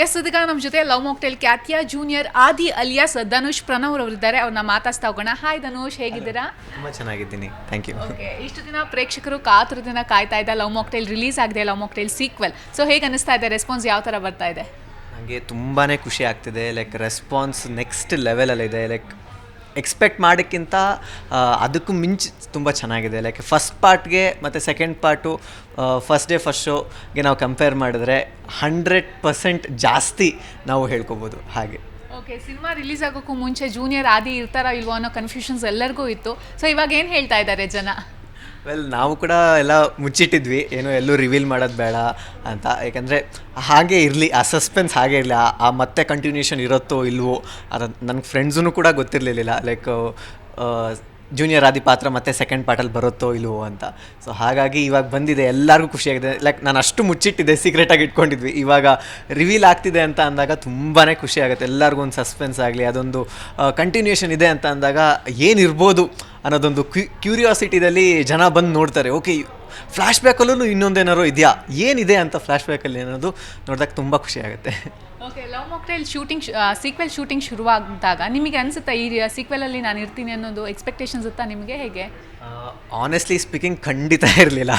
S ಇದೀಗ ನಮ್ಮ ಜೊತೆ ಲವ್ ಮಾಕ್ಟೇಲ್ ಖ್ಯಾತಿಯ ಜೂನಿಯರ್ ಆದಿ ಅಲಿಯಾಸ್ ಧನುಷ್ ಪ್ರಣವ್ ಅವರಿದ್ದಾರೆ. ಅವ್ರನ್ನ ಮಾತಾಡ್ತಾ ಹೋಗೋಣ. ಹಾಯ್ ಧನುಷ್, ಹೇಗಿದ್ದೀರಾ? ತುಂಬ ಚೆನ್ನಾಗಿದ್ದೀನಿ, ಥ್ಯಾಂಕ್ ಯು. ಓಕೆ, ಇಷ್ಟು ದಿನ ಪ್ರೇಕ್ಷಕರು ಕಾತುರದಿಂದ ಕಾಯ್ತಾ ಇದ್ದ ಲವ್ ಮಾಕ್ಟೇಲ್ ರಿಲೀಸ್ ಆಗಿದೆ, ಲವ್ ಮಾಕ್ಟೇಲ್ ಸೀಕ್ವೆಲ್. ಸೊ ಹೇಗೆ ಅನಿಸ್ತಾ ಇದೆ? ರೆಸ್ಪಾನ್ಸ್ ಯಾವ ಥರ ಬರ್ತಾ ಇದೆ? ನನಗೆ ತುಂಬಾ ಖುಷಿ ಆಗ್ತಿದೆ. ಲೈಕ್ ರೆಸ್ಪಾನ್ಸ್ ನೆಕ್ಸ್ಟ್ ಲೆವೆಲಲ್ಲಿದೆ. ಲೈಕ್ ಎಕ್ಸ್ಪೆಕ್ಟ್ ಮಾಡೋಕ್ಕಿಂತ ಅದಕ್ಕೂ ಮಿಂಚು ತುಂಬ ಚೆನ್ನಾಗಿದೆ. ಲೈಕ್ ಫಸ್ಟ್ ಪಾರ್ಟ್ಗೆ ಮತ್ತು second part first day first ಶೋಗೆ ನಾವು ಕಂಪೇರ್ ಮಾಡಿದ್ರೆ 100% ಜಾಸ್ತಿ ನಾವು ಹೇಳ್ಕೊಬೋದು. ಹಾಗೆ ಓಕೆ, ಸಿನಿಮಾ ರಿಲೀಸ್ ಆಗೋಕ್ಕೂ ಮುಂಚೆ ಜೂನಿಯರ್ ಆದಿ ಇರ್ತಾರೋ ಇಲ್ವೋ ಅನ್ನೋ ಕನ್ಫ್ಯೂಷನ್ಸ್ ಎಲ್ಲರಿಗೂ ಇತ್ತು. ಸೊ ಇವಾಗ ಏನು ಹೇಳ್ತಾ ಇದ್ದಾರೆ ಜನ? ನಾವು ಕೂಡ ಎಲ್ಲ ಮುಚ್ಚಿಟ್ಟಿದ್ವಿ, ಏನೋ ಎಲ್ಲೂ ರಿವೀಲ್ ಮಾಡೋದು ಬೇಡ ಅಂತ. ಯಾಕಂದರೆ ಹಾಗೆ ಇರಲಿ, ಆ ಸಸ್ಪೆನ್ಸ್ ಹಾಗೆ ಇರಲಿ. ಆ ಮತ್ತೆ ಕಂಟಿನ್ಯೂಷನ್ ಇರುತ್ತೋ ಇಲ್ವೋ ಅದು ನನಗೆ ಫ್ರೆಂಡ್ಸೂ ಕೂಡ ಗೊತ್ತಿರಲಿಲ್ಲ. ಲೈಕ್ ಜೂನಿಯರ್ ಆದಿ ಪಾತ್ರ ಮತ್ತು ಸೆಕೆಂಡ್ ಪಾರ್ಟಲ್ಲಿ ಬರುತ್ತೋ ಇಲ್ವೋ ಅಂತ. ಸೊ ಹಾಗಾಗಿ ಇವಾಗ ಬಂದಿದೆ, ಎಲ್ಲರಿಗೂ ಖುಷಿಯಾಗಿದೆ. ಲೈಕ್ ನಾನು ಅಷ್ಟು ಮುಚ್ಚಿಟ್ಟಿದ್ದೆ, ಸೀಕ್ರೆಟಾಗಿ ಇಟ್ಕೊಂಡಿದ್ವಿ. ಇವಾಗ ರಿವೀಲ್ ಆಗ್ತಿದೆ ಅಂತ ಅಂದಾಗ ತುಂಬಾ ಖುಷಿ ಆಗುತ್ತೆ. ಎಲ್ಲರಿಗೂ ಒಂದು ಸಸ್ಪೆನ್ಸ್ ಆಗಲಿ, ಅದೊಂದು ಕಂಟಿನ್ಯೂಷನ್ ಇದೆ ಅಂತ ಅಂದಾಗ ಏನಿರ್ಬೋದು ಅನ್ನೋದೊಂದು ಕ್ಯೂರಿಯಾಸಿಟಿದಲ್ಲಿ ಜನ ಬಂದು ನೋಡ್ತಾರೆ. ಓಕೆ, ಫ್ಲ್ಯಾಶ್ ಬ್ಯಾಕಲ್ಲೂ ಇನ್ನೊಂದೇನಾರು ಇದೆಯಾ, ಏನಿದೆ ಅಂತ ಫ್ಲ್ಯಾಶ್ ಬ್ಯಾಕಲ್ಲಿ ಅನ್ನೋದು ನೋಡಿದಾಗ ತುಂಬ ಖುಷಿ ಆಗುತ್ತೆ. Okay, Love Mocktail sequel shooting ಶುರುವಾದಾಗ ನಿಮಗೆ ಅನಿಸುತ್ತಾ ಈ ಸೀಕ್ವೆಲಲ್ಲಿ ನಾನು ಇರ್ತೀನಿ ಅನ್ನೋದು ಎಕ್ಸ್ಪೆಕ್ಟೇಷನ್ಸ್ ಇತ್ತಾ ನಿಮಗೆ? ಹೇಗೆ? ಆನೆಸ್ಟ್ಲಿ ಸ್ಪೀಕಿಂಗ್ ಖಂಡಿತ ಇರಲಿಲ್ಲ.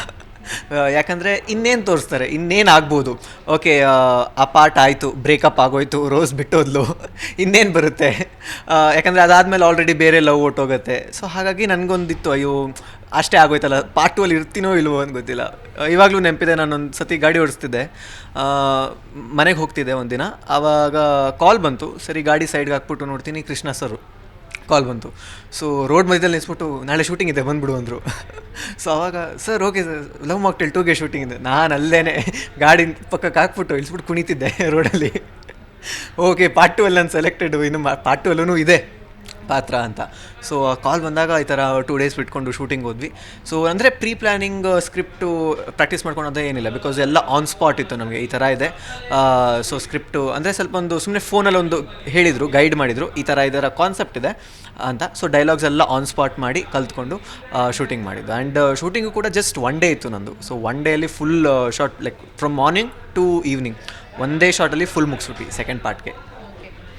ಯಾಕಂದರೆ ಇನ್ನೇನು ತೋರಿಸ್ತಾರೆ, ಇನ್ನೇನು ಆಗ್ಬೋದು. ಓಕೆ, ಆ ಪಾರ್ಟ್ ಆಯಿತು, ಬ್ರೇಕಪ್ ಆಗೋಯ್ತು, ರೋಸ್ ಬಿಟ್ಟೋದ್ಲು, ಇನ್ನೇನು ಬರುತ್ತೆ? ಯಾಕಂದರೆ ಅದಾದಮೇಲೆ ಆಲ್ರೆಡಿ ಬೇರೆ ಲವ್ ಹೊಟ್ಟೋಗುತ್ತೆ. ಸೊ ಹಾಗಾಗಿ ನನಗೊಂದಿತ್ತು, ಅಯ್ಯೋ ಅಷ್ಟೇ ಆಗೋಯ್ತಲ್ಲ, ಪಾರ್ಟ್ 2 ಅಲ್ಲಿ ಇರ್ತೀನೋ ಇಲ್ವೋ ಅಂತ ಗೊತ್ತಿಲ್ಲ. ಇವಾಗಲೂ ನೆನಪಿದೆ, ನಾನೊಂದು ಸತಿ ಗಾಡಿ ಓಡಿಸ್ತಿದ್ದೆ, ಮನೆಗೆ ಹೋಗ್ತಿದ್ದೆ ಒಂದಿನ. ಆವಾಗ ಕಾಲ್ ಬಂತು. ಸರಿ ಗಾಡಿ ಸೈಡ್ಗೆ ಹಾಕ್ಬಿಟ್ಟು ನೋಡ್ತೀನಿ, ಕೃಷ್ಣ ಸರು ಕಾಲ್ ಬಂತು. ಸೊ ರೋಡ್ ಮಧ್ಯದಲ್ಲಿ ನಿಲ್ಸ್ಬಿಟ್ಟು ನಾಳೆ ಶೂಟಿಂಗ್ ಇದೆ ಬಂದುಬಿಡು ಅಂದರು. ಸೊ ಅವಾಗ sir okay sir, Love Mocktail 2ಗೆ ಶೂಟಿಂಗ್ ಇದೆ. ನಾನು ಅಲ್ಲೇ ಗಾಡಿ ಪಕ್ಕಕ್ಕೆ ಹಾಕ್ಬಿಟ್ಟು ಇಳಿಸ್ಬಿಟ್ಟು ಕುಣಿತಿದ್ದೆ ರೋಡಲ್ಲಿ. ಓಕೆ, ಪಾರ್ಟ್ 2 ಅಲ್ಲಿ ನಾನು ಸೆಲೆಕ್ಟೆಡು, ಇನ್ನು ಪಾರ್ಟ್ 2 ಅಲ್ಲೂ ಇದೆ ಪಾತ್ರ ಅಂತ. ಸೊ ಕಾಲ್ ಬಂದಾಗ ಈ ಥರ 2 ಡೇಸ್ ಬಿಟ್ಕೊಂಡು ಶೂಟಿಂಗ್ ಹೋದ್ವಿ. ಸೊ ಅಂದರೆ ಪ್ರೀ ಪ್ಲ್ಯಾನಿಂಗ್ ಸ್ಕ್ರಿಪ್ಟು ಪ್ರಾಕ್ಟೀಸ್ ಮಾಡ್ಕೊಳೋದೇ ಏನಿಲ್ಲ, ಬಿಕಾಸ್ ಎಲ್ಲ ಆನ್ ಸ್ಪಾಟ್ ಇತ್ತು ನಮಗೆ. ಈ ಥರ ಇದೆ, ಸೊ ಸ್ಕ್ರಿಪ್ಟು ಅಂದರೆ ಸ್ವಲ್ಪ ಒಂದು ಸುಮ್ಮನೆ ಫೋನಲ್ಲಿ ಒಂದು ಹೇಳಿದರು, ಗೈಡ್ ಮಾಡಿದರು, ಈ ಥರ ಕಾನ್ಸೆಪ್ಟ್ ಇದೆ ಅಂತ. ಸೊ ಡೈಲಾಗ್ಸ್ ಎಲ್ಲ ಆನ್ ಸ್ಪಾಟ್ ಮಾಡಿ ಕಲ್ತ್ಕೊಂಡು ಶೂಟಿಂಗ್ ಮಾಡಿದ್ದು. ಆ್ಯಂಡ್ ಶೂಟಿಂಗು ಕೂಡ ಜಸ್ಟ್ 1 ಡೇ ಇತ್ತು ನಂದು. ಸೊ 1 ಡೇಯಲ್ಲಿ full shot, like from morning to evening ಒಂದೇ ಶಾರ್ಟಲ್ಲಿ ಫುಲ್ ಮುಗಿಸ್ಬಿಟ್ಟು ಸೆಕೆಂಡ್ ಪಾರ್ಟ್ಗೆ.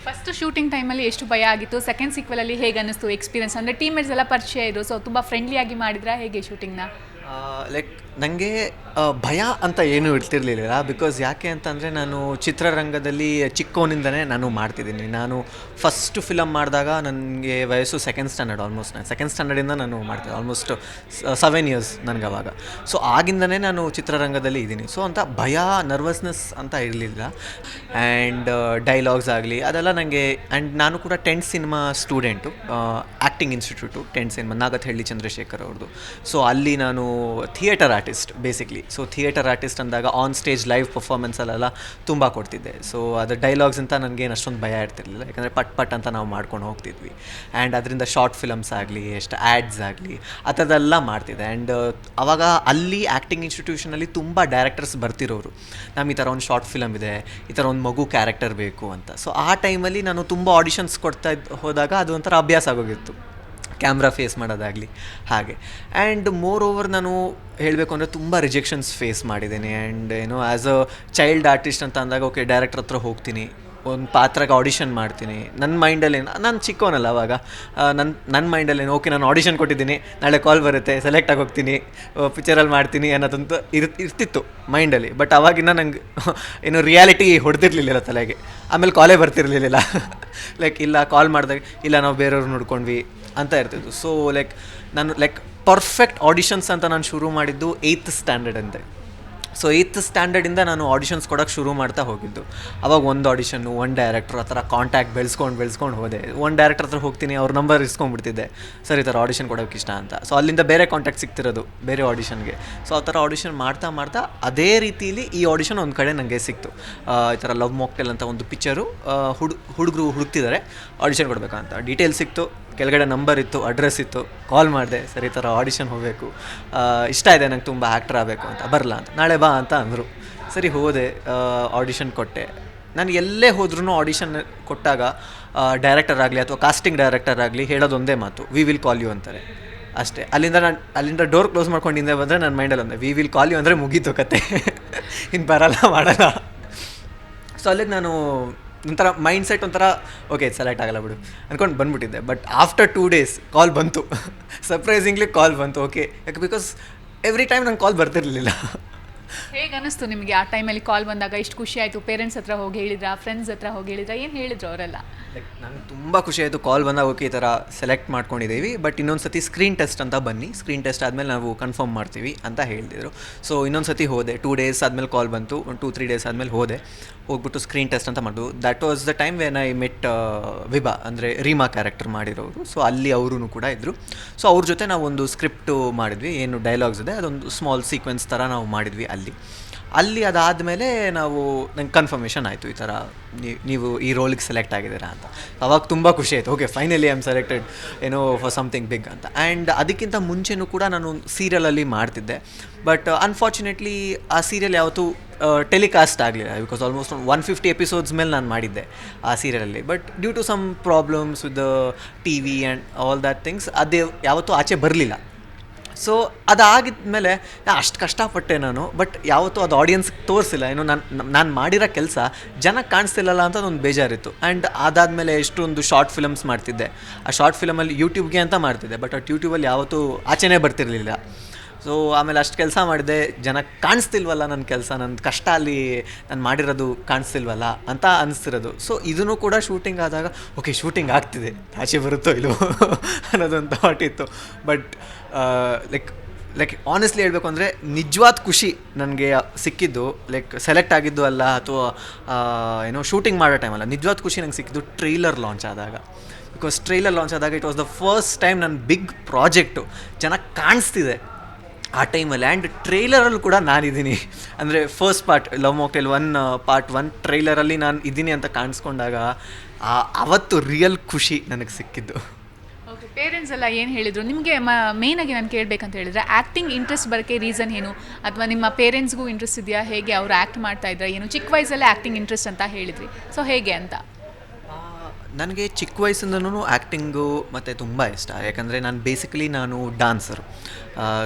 ಫಸ್ಟ್ ಶೂಟಿಂಗ್ ಟೈಮಲ್ಲಿ ಎಷ್ಟು ಭಯ ಆಗಿತ್ತು? ಸೆಕೆಂಡ್ ಸೀಕ್ವೆಲಲ್ಲಿ ಹೇಗೆ ಅನ್ನಿಸ್ತು ಎಕ್ಸ್ಪೀರಿಯನ್ಸ್? ಅಂದರೆ ಟೀಮ್ಮೇಟ್ಸ್ ಎಲ್ಲ ಪರಿಚಯ ಇರು, ಸೊ ತುಂಬ ಫ್ರೆಂಡ್ಲಿಯಾಗಿ ಮಾಡಿದ್ರಾ ಹೇಗೆ ಶೂಟಿಂಗ್ನ? ಲೈಕ್ ನನಗೆ ಭಯ ಅಂತ ಏನೂ ಇರ್ತಿರ್ಲಿಲ್ಲ. ಬಿಕಾಸ್ ಯಾಕೆ ಅಂತಂದರೆ ನಾನು ಚಿತ್ರರಂಗದಲ್ಲಿ ಚಿಕ್ಕವನಿಂದನೇ ನಾನು ಮಾಡ್ತಿದ್ದೀನಿ. ನಾನು ಫಸ್ಟ್ ಫಿಲಮ್ ಮಾಡಿದಾಗ ನನಗೆ ವಯಸ್ಸು ಸೆಕೆಂಡ್ ಸ್ಟ್ಯಾಂಡರ್ಡ್, ಆಲ್ಮೋಸ್ಟ್ ನಾನು ಸೆಕೆಂಡ್ ಸ್ಟ್ಯಾಂಡರ್ಡಿಂದ ನಾನು ಮಾಡ್ತಿದ್ದೆ, ಆಲ್ಮೋಸ್ಟ್ 7 ಇಯರ್ಸ್ ನನಗೆ ಅವಾಗ. ಸೊ ಆಗಿಂದನೇ ನಾನು ಚಿತ್ರರಂಗದಲ್ಲಿ ಇದ್ದೀನಿ. ಸೊ ಅಂತ ಭಯ, ನರ್ವಸ್ನೆಸ್ ಅಂತ ಇರಲಿಲ್ಲ. ಆ್ಯಂಡ್ ಡೈಲಾಗ್ಸ್ ಆಗಲಿ ಅದೆಲ್ಲ ನನಗೆ. ಆ್ಯಂಡ್ ನಾನು ಕೂಡ 10th cinema student, acting institute 10th cinema, Nagathihalli Chandrashekar ಅವ್ರದ್ದು. ಸೊ ಅಲ್ಲಿ ನಾನು theatre artist basically. So theatre artist ಅಂದಾಗ ಆನ್ ಸ್ಟೇಜ್ ಲೈವ್ ಪರ್ಫಾರ್ಮೆನ್ಸಲ್ಲೆಲ್ಲ ತುಂಬ ಕೊಡ್ತಿದ್ದೆ. ಸೊ ಅದು ಡೈಲಾಗ್ಸ್ ಅಂತ ನನಗೇನು ಅಷ್ಟೊಂದು ಭಯ ಇರ್ತಿರ್ಲಿಲ್ಲ, ಯಾಕಂದರೆ ಪಟ್ ಅಂತ ನಾವು ಮಾಡ್ಕೊಂಡು ಹೋಗ್ತಿದ್ವಿ. ಆ್ಯಂಡ್ ಅದರಿಂದ ಶಾರ್ಟ್ ಫಿಲಮ್ಸ್ ಆಗಲಿ, ಎಷ್ಟು ಆ್ಯಡ್ಸ್ ಆಗಲಿ ಆ ಥರದ್ದೆಲ್ಲ ಮಾಡ್ತಿದ್ದೆ. ಆ್ಯಂಡ್ ಆವಾಗ ಅಲ್ಲಿ ಆ್ಯಕ್ಟಿಂಗ್ ಇನ್ಸ್ಟಿಟ್ಯೂಷನಲ್ಲಿ ತುಂಬ ಡೈರೆಕ್ಟರ್ಸ್ ಬರ್ತಿರೋರು, ನಮ್ಮ ಈ ಥರ ಒಂದು ಶಾರ್ಟ್ ಫಿಲಮ್ ಇದೆ, ಈ ಥರ ಒಂದು ಮಗು ಕ್ಯಾರೆಕ್ಟರ್ ಬೇಕು ಅಂತ. ಸೊ ಆ ಟೈಮಲ್ಲಿ ನಾನು ತುಂಬ ಆಡಿಷನ್ಸ್ ಕೊಡ್ತಾ ಹೋದಾಗ ಅದು ಒಂಥರ ಅಭ್ಯಾಸ ಆಗೋಗಿತ್ತು, ಕ್ಯಾಮ್ರಾ ಫೇಸ್ ಮಾಡೋದಾಗಲಿ ಹಾಗೆ. ಆ್ಯಂಡ್ ಮೋರ್ ಓವರ್ ನಾನು ಹೇಳಬೇಕು ಅಂದರೆ ತುಂಬ ರಿಜೆಕ್ಷನ್ಸ್ ಫೇಸ್ ಮಾಡಿದ್ದೀನಿ. And as a child artist ಅಂತ ಅಂದಾಗ ಓಕೆ, ಡೈರೆಕ್ಟರ್ ಹತ್ರ ಹೋಗ್ತೀನಿ, ಒಂದು ಪಾತ್ರಕ್ಕೆ ಆಡಿಷನ್ ಮಾಡ್ತೀನಿ. ನನ್ನ ಮೈಂಡಲ್ಲೇನು, ನಾನು ಚಿಕ್ಕವನಲ್ಲ ಅವಾಗ, ನನ್ನ ಮೈಂಡಲ್ಲೇನು ಓಕೆ ನಾನು ಆಡಿಷನ್ ಕೊಟ್ಟಿದ್ದೀನಿ, ನಾಳೆ ಕಾಲ್ ಬರುತ್ತೆ, ಸೆಲೆಕ್ಟ್ ಆಗಿ ಹೋಗ್ತೀನಿ, ಪಿಕ್ಚರಲ್ಲಿ ಮಾಡ್ತೀನಿ ಅನ್ನೋದಂತ ಇರ್ತಿತ್ತು ಮೈಂಡಲ್ಲಿ. ಬಟ್ ಅವಾಗಿನ ನಂಗೆ ರಿಯಾಲಿಟಿ ಹೊಡೆದಿರಲಿಲ್ಲ ತಲೆಗೆ. ಆಮೇಲೆ ಕಾಲೇ ಬರ್ತಿರಲಿಲ್ಲ. ಲೈಕ್ ಇಲ್ಲ, ಕಾಲ್ ಮಾಡಿದಾಗ ಇಲ್ಲ ನಾವು ಬೇರೆಯವ್ರು ನೋಡ್ಕೊಂಡ್ವಿ ಅಂತ ಇರ್ತಿತ್ತು. ಸೊ ನಾನು ಪರ್ಫೆಕ್ಟ್ ಆಡಿಷನ್ಸ್ ಅಂತ ನಾನು ಶುರು ಮಾಡಿದ್ದು 8th ಸ್ಟ್ಯಾಂಡರ್ಡ್ ಅಂತೆ. ಸೊ 8th ಸ್ಟ್ಯಾಂಡರ್ಡಿಂದ ನಾನು ಆಡಿಷನ್ಸ್ ಕೊಡೋಕ್ಕೆ ಶುರು ಮಾಡ್ತಾ ಹೋಗಿದ್ದು. ಅವಾಗ ಒಂದು ಆಡಿಷನ್ನು, ಒಂದು ಡೈರೆಕ್ಟ್ರ್, ಆ ಥರ ಕಾಂಟ್ಯಾಕ್ಟ್ ಬೆಳೆಸ್ಕೊಂಡು ಹೋದೆ. ಒಂದು ಡೈರೆಕ್ಟರ್ ಹತ್ರ ಹೋಗ್ತೀನಿ, ಅವ್ರ ನಂಬರ್ ಇಸ್ಕೊಂಡ್ಬಿಡ್ತಿದ್ದೆ, ಸರ್ ಈ ಥರ ಆಡಿಷನ್ ಕೊಡೋಕ್ಕೆ ಇಷ್ಟ ಅಂತ. ಸೊ ಅಲ್ಲಿಂದ ಬೇರೆ ಕಾಂಟ್ಯಾಕ್ಟ್ ಸಿಗ್ತಿರೋದು ಬೇರೆ ಆಡಿಷನ್ಗೆ. ಸೊ ಆ ಥರ ಆಡಿಷನ್ ಮಾಡ್ತಾ ಅದೇ ರೀತಿಲಿ ಈ ಆಡಿಷನ್ ಒಂದು ಕಡೆ ನನಗೆ ಸಿಕ್ತು. ಈ ಥರ ಲವ್ ಮಾಕ್ಟೇಲ್ ಅಂತ ಒಂದು ಪಿಕ್ಚರು, ಹುಡುಗರು ಹುಡುಕ್ತಿದ್ದಾರೆ ಆಡಿಷನ್ ಕೊಡಬೇಕಂತ. ಡೀಟೇಲ್ಸ್ ಸಿಕ್ತು, ಕೆಳಗಡೆ ನಂಬರ್ ಇತ್ತು, ಅಡ್ರೆಸ್ ಇತ್ತು, ಕಾಲ್ ಮಾಡಿದೆ, ಸರ್ ಈ ಥರ ಆಡಿಷನ್ ಹೋಗಬೇಕು, ಇಷ್ಟ ಇದೆ ನಂಗೆ ತುಂಬ ಆ್ಯಕ್ಟರ್ ಆಗಬೇಕು ಅಂತ, ಬರಲ್ಲ ಅಂತ, ನಾಳೆ ಬಾ ಅಂತ ಅಂದರು. ಸರಿ ಹೋದೆ, ಆಡಿಷನ್ ಕೊಟ್ಟೆ. ನಾನು ಎಲ್ಲೇ ಹೋದ್ರೂ ಆಡಿಷನ್ ಕೊಟ್ಟಾಗ ಡೈರೆಕ್ಟರ್ ಆಗಲಿ ಅಥವಾ ಕಾಸ್ಟಿಂಗ್ ಡೈರೆಕ್ಟರ್ ಆಗಲಿ ಹೇಳೋದೊಂದೇ ಮಾತು, ವಿ ವಿಲ್ ಕಾಲ್ ಯು ಅಂತಾರೆ ಅಷ್ಟೇ. ಅಲ್ಲಿಂದ ಡೋರ್ ಕ್ಲೋಸ್ ಮಾಡ್ಕೊಂಡು ಹಿಂದೆ ಬಂದರೆ ನನ್ನ ಮೈಂಡಲ್ಲಿ ಒಂದೇ, ವಿ ವಿಲ್ ಕಾಲ್ ಯು ಅಂದರೆ ಮುಗೀತು ಕತೆ, ಇನ್ನು ಬರಲ್ಲ ಮಾಡಲ್ಲ. ಸೊ ಅಲ್ಲಿಗೆ ನಾನು ಒಂಥರ ಮೈಂಡ್ ಸೆಟ್ ಒಂಥರ ಓಕೆ ಸೆಲೆಕ್ಟ್ ಆಗಲ್ಲ ಬಿಡು ಅಂದ್ಕೊಂಡು ಬಂದುಬಿಟ್ಟಿದ್ದೆ. ಬಟ್ ಆಫ್ಟರ್ 2 days ಕಾಲ್ ಬಂತು. ಸರ್ಪ್ರೈಸಿಂಗ್ಲಿ ಕಾಲ್ ಬಂತು. ಓಕೆ, ಯಾಕೆ ಬಿಕಾಸ್ ಎವ್ರಿ ಟೈಮ್ ನಂಗೆ ಕಾಲ್ ಬರ್ತಿರ್ಲಿಲ್ಲ. ಹೇಗೆ ಅನ್ನಿಸ್ತು ನಿಮಗೆ ಆ ಟೈಮಲ್ಲಿ ಕಾಲ್ ಬಂದಾಗ? ಎಷ್ಟು ಖುಷಿ ಆಯಿತು? ಪೇರೆಂಟ್ಸ್ ಹತ್ರ ಹೋಗಿ ಹೇಳಿದ್ರಾ, ಫ್ರೆಂಡ್ಸ್ ಹತ್ರ ಹೋಗಿ ಹೇಳಿದ್ರಾ, ಏನು ಹೇಳಿದ್ರು ಅವರೆಲ್ಲ? ಲೈಕ್ ನಂಗೆ ತುಂಬ ಖುಷಿ ಆಯಿತು ಕಾಲ್ ಬಂದಾಗ. ಓಕೆ, ಈ ಥರ ಸೆಲೆಕ್ಟ್ ಮಾಡ್ಕೊಂಡಿದ್ದೀವಿ, ಬಟ್ ಇನ್ನೊಂದು ಸತಿ ಸ್ಕ್ರೀನ್ ಟೆಸ್ಟ್ ಅಂತ ಬನ್ನಿ, ಸ್ಕ್ರೀನ್ ಟೆಸ್ಟ್ ಆದಮೇಲೆ ನಾವು ಕನ್ಫರ್ಮ್ ಮಾಡ್ತೀವಿ ಅಂತ ಹೇಳಿದರು. ಸೊ ಇನ್ನೊಂದು ಸತಿ ಹೋದೆ. 2 days ಆದಮೇಲೆ ಕಾಲ್ ಬಂತು. 2-3 days ಆದಮೇಲೆ ಹೋಗ್ಬಿಟ್ಟು ಸ್ಕ್ರೀನ್ ಟೆಸ್ಟ್ ಅಂತ ಮಾಡೋದು. That was the time when I met Vibha, ಅಂದರೆ ರೀಮಾ ಕ್ಯಾರೆಕ್ಟರ್ ಮಾಡಿರೋರು. ಸೊ ಅಲ್ಲಿ ಅವರೂ ಕೂಡ ಇದ್ದರು. ಸೊ ಅವ್ರ ಜೊತೆ ನಾವು ಒಂದು ಸ್ಕ್ರಿಪ್ಟು ಮಾಡಿದ್ವಿ, ಏನು ಡೈಲಾಗ್ಸ್ ಇದೆ ಅದೊಂದು ಸ್ಮಾಲ್ ಸೀಕ್ವೆನ್ಸ್ ಥರ ನಾವು ಮಾಡಿದ್ವಿ ಅಲ್ಲಿ ಅದಾದಮೇಲೆ ನಾವು ನಂಗೆ ಕನ್ಫರ್ಮೇಷನ್ ಆಯಿತು, ಈ ಥರ ನೀವು ಈ ರೋಲಿಗೆ ಸೆಲೆಕ್ಟ್ ಆಗಿದ್ದೀರಾ ಅಂತ. ಅವಾಗ ತುಂಬ ಖುಷಿ ಆಯಿತು. Okay, finally I am selected for something big ಅಂತ. ಆ್ಯಂಡ್ ಅದಕ್ಕಿಂತ ಮುಂಚೆನೂ ಕೂಡ ನಾನು ಸೀರಿಯಲಲ್ಲಿ ಮಾಡ್ತಿದ್ದೆ. ಬಟ್ ಅನ್ಫಾರ್ಚುನೇಟ್ಲಿ ಆ ಸೀರಿಯಲ್ ಯಾವತ್ತೂ ಟೆಲಿಕಾಸ್ಟ್ ಆಗಲಿಲ್ಲ, ಬಿಕಾಸ್ ಆಲ್ಮೋಸ್ಟ್ 150 ಎಪಿಸೋಡ್ಸ್ ಮೇಲೆ ನಾನು ಮಾಡಿದ್ದೆ ಆ ಸೀರಿಯಲಲ್ಲಿ. But due to some problems with the TV and all that things ಅದು ಯಾವತ್ತೂ ಆಚೆ ಬರಲಿಲ್ಲ. ಸೊ ಅದಾಗಿದ್ಮೇಲೆ ಅಷ್ಟು ಕಷ್ಟಪಟ್ಟೆ ನಾನು, ಬಟ್ ಯಾವತ್ತೂ ಅದು ಆಡಿಯನ್ಸ್ಗೆ ತೋರಿಸಿಲ್ಲ. ನಾನು ಮಾಡಿರೋ ಕೆಲಸ ಜನಕ್ಕೆ ಕಾಣಿಸ್ತಿಲ್ಲಲ್ಲ ಅಂತ ಒಂದು ಬೇಜಾರಿತ್ತು. ಆ್ಯಂಡ್ ಅದಾದಮೇಲೆ ಎಷ್ಟೊಂದು ಶಾರ್ಟ್ ಫಿಲಮ್ಸ್ ಮಾಡ್ತಿದ್ದೆ. ಆ ಶಾರ್ಟ್ ಫಿಲಮಲ್ಲಿ ಯೂಟ್ಯೂಬ್ಗೆ ಅಂತ ಮಾಡ್ತಿದ್ದೆ, ಬಟ್ ಆ ಯೂಟ್ಯೂಬಲ್ಲಿ ಯಾವತ್ತೂ ಆಚೆನೇ ಬರ್ತಿರಲಿಲ್ಲ. ಸೊ ಆಮೇಲೆ ಅಷ್ಟು ಕೆಲಸ ಮಾಡಿದೆ, ಜನಕ್ಕೆ ಕಾಣಿಸ್ತಿಲ್ವಲ್ಲ ನನ್ನ ಕೆಲಸ, ನನ್ನ ಕಷ್ಟ ಅಲ್ಲಿ ನಾನು ಮಾಡಿರೋದು ಕಾಣಿಸ್ತಿಲ್ವಲ್ಲ ಅಂತ ಅನಿಸ್ತಿರೋದು. ಸೊ ಇದನ್ನು ಕೂಡ ಶೂಟಿಂಗ್ ಆದಾಗ ಓಕೆ ಶೂಟಿಂಗ್ ಆಗ್ತಿದೆ, ಆಚೆ ಬರುತ್ತೋ ಇಲ್ಲವೋ ಅನ್ನೋದೊಂದು ಥಾಟ್ ಇತ್ತು. ಬಟ್ ಲೈಕ್ ಆನೆಸ್ಟ್ಲಿ ಹೇಳಬೇಕು ಅಂದರೆ ನಿಜವಾದ ಖುಷಿ ನನಗೆ ಸಿಕ್ಕಿದ್ದು, ಲೈಕ್ ಸೆಲೆಕ್ಟ್ ಆಗಿದ್ದು ಅಲ್ಲ ಅಥವಾ ಶೂಟಿಂಗ್ ಮಾಡೋ ಟೈಮಲ್ಲ, ನಿಜವಾದ ಖುಷಿ ನಂಗೆ ಸಿಕ್ಕಿದ್ದು ಟ್ರೈಲರ್ ಲಾಂಚ್ ಆದಾಗ. ಬಿಕಾಸ್ ಟ್ರೈಲರ್ ಲಾಂಚ್ ಆದಾಗ it was the first time ನನ್ನ ಬಿಗ್ ಪ್ರಾಜೆಕ್ಟು ಜನಕ್ಕೆ ಕಾಣಿಸ್ತಿದೆ ಆ ಟೈಮಲ್ಲಿ. ಆ್ಯಂಡ್ ಟ್ರೈಲರಲ್ಲೂ ಕೂಡ ನಾನಿದ್ದೀನಿ, ಅಂದರೆ first part love mocktail 1 Part 1 ಟ್ರೈಲರಲ್ಲಿ ನಾನು ಇದ್ದೀನಿ ಅಂತ ಕಾಣಿಸ್ಕೊಂಡಾಗ ಅವತ್ತು ರಿಯಲ್ ಖುಷಿ ನನಗೆ ಸಿಕ್ಕಿದ್ದು. ಓಕೆ, ಪೇರೆಂಟ್ಸ್ ಎಲ್ಲ ಏನು ಹೇಳಿದರು ನಿಮಗೆ? ಮೇಯ್ನಾಗಿ ನಾನು ಕೇಳಬೇಕಂತ ಹೇಳಿದ್ರೆ ಆ್ಯಕ್ಟಿಂಗ್ ಇಂಟ್ರೆಸ್ಟ್ ಬರೋಕ್ಕೆ ರೀಸನ್ ಏನು? ಅಥವಾ ನಿಮ್ಮ ಪೇರೆಂಟ್ಸ್ಗೂ ಇಂಟ್ರೆಸ್ಟ್ ಇದೆಯಾ? ಹೇಗೆ ಅವರು ಆ್ಯಕ್ಟ್ ಮಾಡ್ತಾ ಇದ್ದಾರೆ ಏನು? ಚಿಕ್ಕ ವಯಸ್ಸಲ್ಲೇ ಆ್ಯಕ್ಟಿಂಗ್ ಇಂಟ್ರೆಸ್ಟ್ ಅಂತ ಹೇಳಿದ್ರಿ, ಸೊ ಹೇಗೆ ಅಂತ? ನನಗೆ ಚಿಕ್ಕ ವಯಸ್ಸಿಂದನೂ ಆ್ಯಕ್ಟಿಂಗು ಮತ್ತು ತುಂಬ ಇಷ್ಟ. ಯಾಕಂದರೆ ನಾನು ಡಾನ್ಸರು,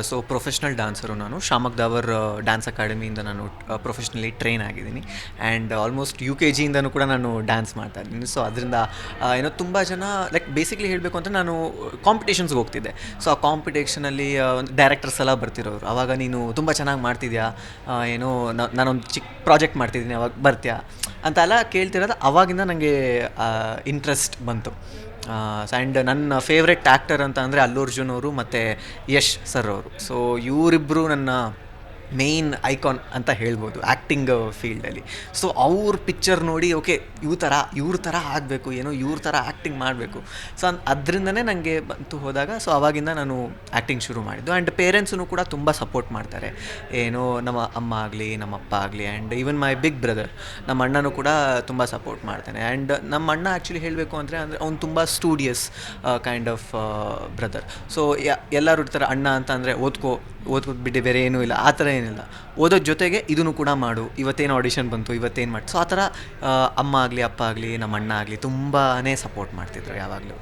ಸೊ ಪ್ರೊಫೆಷ್ನಲ್ ಡಾನ್ಸರು. ನಾನು ಶಾಮಕ್ ದಾವರ್ ಡ್ಯಾನ್ಸ್ ಅಕಾಡೆಮಿಯಿಂದ ನಾನು ಪ್ರೊಫೆಷ್ನಲಿ ಟ್ರೈನ್ ಆಗಿದ್ದೀನಿ. ಆ್ಯಂಡ್ ಆಲ್ಮೋಸ್ಟ್ UKGಯಿಂದನೂ ಕೂಡ ನಾನು ಡ್ಯಾನ್ಸ್ ಮಾಡ್ತಾಯಿದ್ದೀನಿ. ಸೊ ಅದರಿಂದ ತುಂಬ ಜನ ಲೈಕ್ ಬೇಸಿಕ್ಲಿ ಹೇಳಬೇಕು ಅಂದರೆ ನಾನು ಕಾಂಪಿಟೇಷನ್ಸ್ಗೆ ಹೋಗ್ತಿದ್ದೆ. ಸೊ ಆ ಕಾಂಪಿಟೇಷನಲ್ಲಿ ಡೈರೆಕ್ಟರ್ಸ್ ಎಲ್ಲ ಬರ್ತಿರೋರು, ಆವಾಗ ನೀನು ತುಂಬ ಚೆನ್ನಾಗಿ ಮಾಡ್ತಿದ್ಯಾ, ನಾನೊಂದು ಚಿಕ್ಕ ಪ್ರಾಜೆಕ್ಟ್ ಮಾಡ್ತಿದ್ದೀನಿ, ಅವಾಗ ಬರ್ತೀಯಾ ಅಂತೆಲ್ಲ ಕೇಳ್ತಿರೋದು. ಆವಾಗಿಂದ ನನಗೆ ಇಂಟ್ರೆಸ್ಟ್ ಬಂತು. ಆ್ಯಂಡ್ ನನ್ನ ಫೇವ್ರೆಟ್ ಆ್ಯಕ್ಟರ್ ಅಂತ ಅಂದರೆ ಅಲ್ಲು ಅರ್ಜುನ್ ಅವರು ಮತ್ತು ಯಶ್ ಸರ್ ಅವರು. ಸೊ ಇವರಿಬ್ಬರು ನನ್ನ ಮೇಯ್ನ್ ಐಕಾನ್ ಅಂತ ಹೇಳ್ಬೋದು ಆ್ಯಕ್ಟಿಂಗ್ ಫೀಲ್ಡಲ್ಲಿ. ಸೊ ಅವ್ರ ಪಿಕ್ಚರ್ ನೋಡಿ ಓಕೆ ಇವ್ರ ಥರ ಆಗಬೇಕು, ಇವ್ರ ಥರ ಆ್ಯಕ್ಟಿಂಗ್ ಮಾಡಬೇಕು. ಸೊ ಅದರಿಂದನೇ ನನಗೆ ಬಂತು ಹೋದಾಗ. ಸೊ ಆವಾಗಿಂದ ನಾನು ಆ್ಯಕ್ಟಿಂಗ್ ಶುರು ಮಾಡಿದ್ದು. ಆ್ಯಂಡ್ ಪೇರೆಂಟ್ಸೂ ಕೂಡ ತುಂಬ ಸಪೋರ್ಟ್ ಮಾಡ್ತಾರೆ, ನಮ್ಮ ಅಮ್ಮ ಆಗಲಿ ನಮ್ಮ ಅಪ್ಪ ಆಗಲಿ. And even my big brother, ನಮ್ಮ ಅಣ್ಣನೂ ಕೂಡ ತುಂಬ ಸಪೋರ್ಟ್ ಮಾಡ್ತಾನೆ. ಆ್ಯಂಡ್ ನಮ್ಮ ಅಣ್ಣ ಆ್ಯಕ್ಚುಲಿ ಹೇಳಬೇಕು ಅಂದರೆ ಅವ್ನು ತುಂಬ studious kind of brother. So ಎಲ್ಲರೂ ಇರ್ತಾರೆ, ಅಣ್ಣ ಅಂತ ಅಂದರೆ ಓದ್ಕೊಬಿಟ್ಟು ಬೇರೆ ಏನೂ ಇಲ್ಲ, ಆ ಥರ ಏನಿಲ್ಲ. ಓದೋದ್ರ ಜೊತೆಗೆ ಇದನ್ನು ಕೂಡ ಮಾಡು, ಇವತ್ತೇನು ಆಡಿಷನ್ ಬಂತು, ಇವತ್ತೇನು ಮಾಡಿ. ಸೊ ಆ ಥರ ಅಮ್ಮ ಆಗಲಿ ಅಪ್ಪ ಆಗಲಿ ನಮ್ಮ ಅಣ್ಣ ಆಗಲಿ ತುಂಬಾ ಸಪೋರ್ಟ್ ಮಾಡ್ತಿದ್ರು ಯಾವಾಗಲೂ.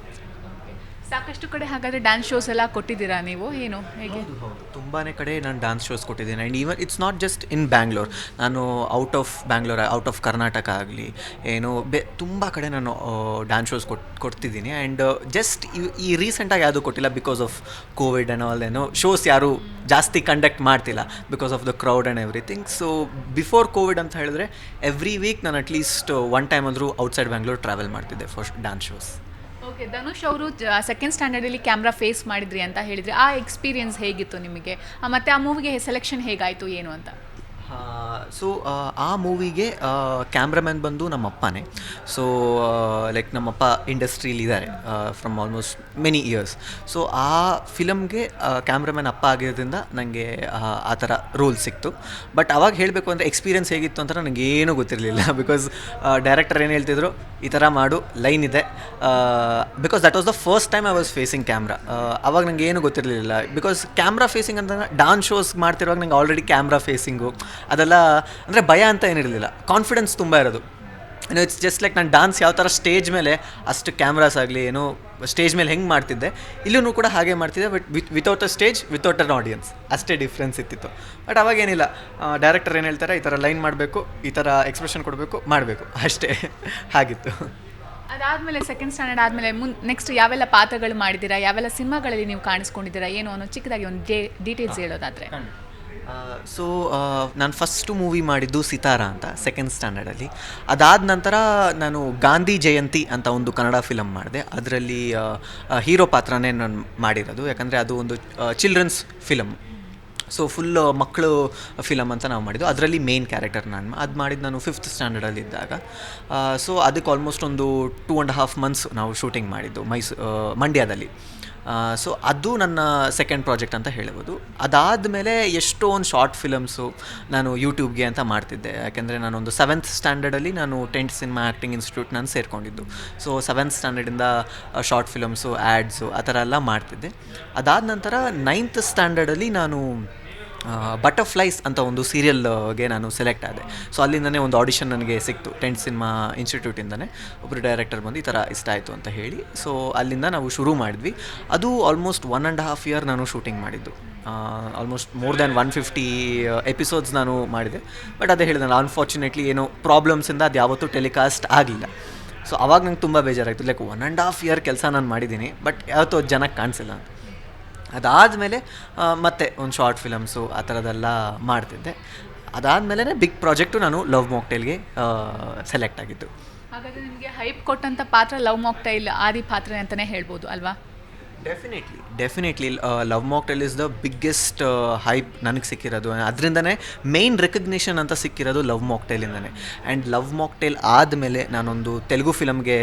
ಸಾಕಷ್ಟು ಕಡೆ ಹಾಗಾದರೆ ಡ್ಯಾನ್ಸ್ ಶೋಸ್ ಎಲ್ಲ ಕೊಟ್ಟಿದ್ದೀರಾ ನೀವು? ಏನು ಹೇಗೆ? ತುಂಬಾ ಕಡೆ ನಾನು ಡ್ಯಾನ್ಸ್ ಶೋಸ್ ಕೊಟ್ಟಿದ್ದೀನಿ. And even it's not just in Bangalore, ನಾನು ಔಟ್ ಆಫ್ ಕರ್ನಾಟಕ ಆಗಲಿ ತುಂಬ ಕಡೆ ನಾನು ಡ್ಯಾನ್ಸ್ ಶೋಸ್ ಕೊಡ್ತಿದ್ದೀನಿ. ಆ್ಯಂಡ್ ಜಸ್ಟ್ ಈ ರೀಸೆಂಟಾಗಿ ಯಾವುದೂ ಕೊಟ್ಟಿಲ್ಲ because of Covid and all. Shows ಯಾರು ಜಾಸ್ತಿ ಕಂಡಕ್ಟ್ ಮಾಡ್ತಿಲ್ಲ because of the crowd and everything. So before Covid ಅಂತ ಹೇಳಿದ್ರೆ ಎವ್ರಿ ವೀಕ್ ನಾನು ಅಟ್ಲೀಸ್ಟ್ 1 time ಅಂದರೂ ಔಟ್ಸೈಡ್ ಬ್ಯಾಂಗ್ಳೂರ್ ಟ್ರಾವೆಲ್ ಮಾಡ್ತಿದ್ದೆ for dance shows. Okay, Dhanush ಅವರು 2nd ಸ್ಟ್ಯಾಂಡರ್ಡಲ್ಲಿ ಕ್ಯಾಮ್ರಾ ಫೇಸ್ ಮಾಡಿದ್ರಿ ಅಂತ ಹೇಳಿದ್ರಿ. ಆ ಎಕ್ಸ್ಪೀರಿಯನ್ಸ್ ಹೇಗಿತ್ತು ನಿಮಗೆ? ಮತ್ತು ಆ ಮೂವಿಗೆ ಸೆಲೆಕ್ಷನ್ ಹೇಗಾಯಿತು ಏನು ಅಂತ? ಸೊ ಆ ಮೂವಿಗೆ ಕ್ಯಾಮ್ರಾಮ್ಯಾನ್ ಬಂದು ನಮ್ಮ ಅಪ್ಪನೇ. ಸೊ ಲೈಕ್ ನಮ್ಮಪ್ಪ ಇಂಡಸ್ಟ್ರೀಲಿದ್ದಾರೆ from almost many years. So ಆ ಫಿಲಮ್ಗೆ ಕ್ಯಾಮ್ರಾಮ್ಯಾನ್ ಅಪ್ಪ ಆಗಿರೋದ್ರಿಂದ ನನಗೆ ಆ ಥರ ರೋಲ್ ಸಿಕ್ತು. ಬಟ್ ಅವಾಗ ಹೇಳಬೇಕು ಅಂದರೆ ಎಕ್ಸ್ಪೀರಿಯನ್ಸ್ ಹೇಗಿತ್ತು ಅಂತ ನನಗೆ ಏನೂ ಗೊತ್ತಿರಲಿಲ್ಲ. ಬಿಕಾಸ್ ಡೈರೆಕ್ಟರ್ ಏನು ಹೇಳ್ತಿದ್ರು, ಈ ಥರ ಮಾಡು, ಲೈನ್ ಇದೆ. Because that was the first time I was facing camera. ಅವಾಗ ನನಗೆ ಏನೂ ಗೊತ್ತಿರಲಿಲ್ಲ. ಬಿಕಾಸ್ ಕ್ಯಾಮ್ರಾ ಫೇಸಿಂಗ್ ಅಂತ ಡಾನ್ಸ್ ಶೋಸ್ ಮಾಡ್ತಿರುವಾಗ ನಂಗೆ ಆಲ್ರೆಡಿ ಕ್ಯಾಮ್ರಾ ಫೇಸಿಂಗು ಅದೆಲ್ಲ ಅಂದರೆ ಭಯ ಅಂತ ಏನಿರಲಿಲ್ಲ, ಕಾನ್ಫಿಡೆನ್ಸ್ ತುಂಬ ಇರೋದು. ಇಟ್ಸ್ ಜಸ್ಟ್ ಲೈಕ್ ನಾನು ಡಾನ್ಸ್ ಯಾವ ಥರ ಸ್ಟೇಜ್ ಮೇಲೆ ಅಷ್ಟು ಕ್ಯಾಮ್ರಾಸ್ ಆಗಲಿ ಏನೋ ಸ್ಟೇಜ್ ಮೇಲೆ ಹೆಂಗೆ ಮಾಡ್ತಿದ್ದೆ ಇಲ್ಲೂ ಕೂಡ ಹಾಗೆ ಮಾಡ್ತಿದ್ದೆ, but without a stage without an audience ಅಷ್ಟೇ ಡಿಫ್ರೆನ್ಸ್ ಇತ್ತಿತ್ತು. ಬಟ್ ಅವಾಗೇನಿಲ್ಲ, ಡೈರೆಕ್ಟರ್ ಏನು ಹೇಳ್ತಾರೆ ಈ ಥರ ಲೈನ್ ಮಾಡಬೇಕು, ಈ ಥರ ಎಕ್ಸ್ಪ್ರೆಷನ್ ಕೊಡಬೇಕು, ಮಾಡಬೇಕು ಅಷ್ಟೇ ಹಾಗಿತ್ತು. ಅದಾದಮೇಲೆ ಸೆಕೆಂಡ್ ಸ್ಟ್ಯಾಂಡರ್ಡ್ ಆದಮೇಲೆ ನೆಕ್ಸ್ಟ್ ಯಾವೆಲ್ಲ ಪಾತ್ರಗಳು ಮಾಡಿದ್ದೀರಾ, ಯಾವೆಲ್ಲ ಸಿನಿಮಾಗಳಲ್ಲಿ ನೀವು ಕಾಣಿಸ್ಕೊಂಡಿದ್ದೀರಾ, ಏನು ಅನ್ನೋ ಚಿಕ್ಕದಾಗಿ ಒಂದು ಡೀಟೇಲ್ಸ್ ಹೇಳೋದಾದರೆ? ಸೊ ನಾನು ಫಸ್ಟು ಮೂವಿ ಮಾಡಿದ್ದು ಸಿತಾರ ಅಂತ ಸೆಕೆಂಡ್ ಸ್ಟ್ಯಾಂಡರ್ಡಲ್ಲಿ. ಅದಾದ ನಂತರ ನಾನು ಗಾಂಧಿ ಜಯಂತಿ ಅಂತ ಒಂದು ಕನ್ನಡ ಫಿಲಮ್ ಮಾಡಿದೆ. ಅದರಲ್ಲಿ ಹೀರೋ ಪಾತ್ರನೇ ನಾನು ಮಾಡಿರೋದು, ಯಾಕಂದರೆ ಅದು ಒಂದು ಚಿಲ್ಡ್ರನ್ಸ್ ಫಿಲಮ್. ಸೊ ಫುಲ್ ಮಕ್ಕಳು ಫಿಲಮ್ ಅಂತ ನಾವು ಮಾಡಿದ್ದು. ಅದರಲ್ಲಿ ಮೇನ್ ಕ್ಯಾರೆಕ್ಟರ್ ಅದು ಮಾಡಿದ್ದು ನಾನು 5th ಸ್ಟ್ಯಾಂಡರ್ಡಲ್ಲಿದ್ದಾಗ. ಸೊ ಅದಕ್ಕೆ ಆಲ್ಮೋಸ್ಟ್ ಒಂದು 2.5 months ನಾವು ಶೂಟಿಂಗ್ ಮಾಡಿದ್ದು ಮಂಡ್ಯದಲ್ಲಿ. ಸೊ ಅದು ನನ್ನ ಸೆಕೆಂಡ್ ಪ್ರಾಜೆಕ್ಟ್ ಅಂತ ಹೇಳ್ಬೋದು. ಅದಾದಮೇಲೆ ಎಷ್ಟೊಂದು ಶಾರ್ಟ್ ಫಿಲಮ್ಸು ನಾನು ಯೂಟ್ಯೂಬ್ಗೆ ಅಂತ ಮಾಡ್ತಿದ್ದೆ, ಯಾಕೆಂದರೆ ನಾನೊಂದು 7th ಸ್ಟ್ಯಾಂಡರ್ಡಲ್ಲಿ ನಾನು 10th ಸಿನಿಮಾ ಆ್ಯಕ್ಟಿಂಗ್ ಇನ್ಸ್ಟಿಟ್ಯೂಟ್ ನಾನು ಸೇರಿಕೊಂಡಿದ್ದು. ಸೊ 7th ಸ್ಟ್ಯಾಂಡರ್ಡಿಂದ ಶಾರ್ಟ್ ಫಿಲಮ್ಸು, ಆ್ಯಡ್ಸು ಆ ಥರ ಎಲ್ಲ ಮಾಡ್ತಿದ್ದೆ. ಅದಾದ ನಂತರ 9th ಸ್ಟ್ಯಾಂಡರ್ಡಲ್ಲಿ ನಾನು ಬಟರ್ಫ್ಲೈಸ್ ಅಂತ ಒಂದು ಸೀರಿಯಲ್ಗೆ ನಾನು ಸೆಲೆಕ್ಟ್ ಆದೆ. ಸೊ ಅಲ್ಲಿಂದನೇ ಒಂದು ಆಡಿಷನ್ ನನಗೆ ಸಿಕ್ತು 10th ಸಿನಿಮಾ ಇನ್ಸ್ಟಿಟ್ಯೂಟಿಂದನೇ. ಒಬ್ಬರು ಡೈರೆಕ್ಟರ್ ಬಂದು ಈ ಥರ ಇಷ್ಟ ಆಯಿತು ಅಂತ ಹೇಳಿ, ಸೊ ಅಲ್ಲಿಂದ ನಾವು ಶುರು ಮಾಡಿದ್ವಿ. ಅದು ಆಲ್ಮೋಸ್ಟ್ 1.5 year ನಾನು ಶೂಟಿಂಗ್ ಮಾಡಿದ್ದು. ಆಲ್ಮೋಸ್ಟ್ ಮೋರ್ ದ್ಯಾನ್ 150 ಎಪಿಸೋಡ್ಸ್ ನಾನು ಮಾಡಿದೆ. ಬಟ್ ಅದೇ ಹೇಳಿದೆ, ಅನ್ಫಾರ್ಚುನೇಟ್ಲಿ ಏನೋ ಪ್ರಾಬ್ಲಮ್ಸಿಂದ ಅದು ಯಾವತ್ತೂ ಟೆಲಿಕಾಸ್ಟ್ ಆಗಲಿಲ್ಲ. ಸೊ ಅವಾಗ ನಂಗೆ ತುಂಬ ಬೇಜಾರಾಯಿತು, ಲೈಕ್ 1.5 year ಕೆಲಸ ನಾನು ಮಾಡಿದ್ದೀನಿ, ಬಟ್ ಯಾವತ್ತೂ ಜನಕ್ಕೆ ಕಾಣಿಸಿಲ್ಲ ಅಂತ. ಅದಾದಮೇಲೆ ಮತ್ತೆ ಒಂದು ಶಾರ್ಟ್ ಫಿಲಮ್ಸು ಆ ಥರದ್ದೆಲ್ಲ ಮಾಡ್ತಿದ್ದೆ. ಅದಾದಮೇಲೆ ಬಿಗ್ ಪ್ರಾಜೆಕ್ಟು ನಾನು ಲವ್ ಮಾಕ್ಟೇಲ್ಗೆ ಸೆಲೆಕ್ಟ್ ಆಗಿದ್ದು. ಹಾಗಾದರೆ ನಿಮಗೆ ಹೈಪ್ ಕೊಟ್ಟಂಥ ಪಾತ್ರ ಲವ್ ಮಾಕ್ಟೈಲ್ ಆದಿ ಪಾತ್ರ ಅಂತಲೇ ಹೇಳ್ಬೋದು ಅಲ್ವಾ? Definitely love mocktail is the biggest hype ನನಗೆ ಸಿಕ್ಕಿರೋದು. ಅದರಿಂದನೇ ಮೇನ್ ರೆಕಗ್ನಿಷನ್ ಅಂತ ಸಿಕ್ಕಿರೋದು ಲವ್ ಮಾಕ್ಟೇಲಿಂದನೇ. ಆ್ಯಂಡ್ ಲವ್ ಮಾಕ್ಟೇಲ್ ಆದಮೇಲೆ ನಾನೊಂದು ತೆಲುಗು ಫಿಲಮ್ಗೆ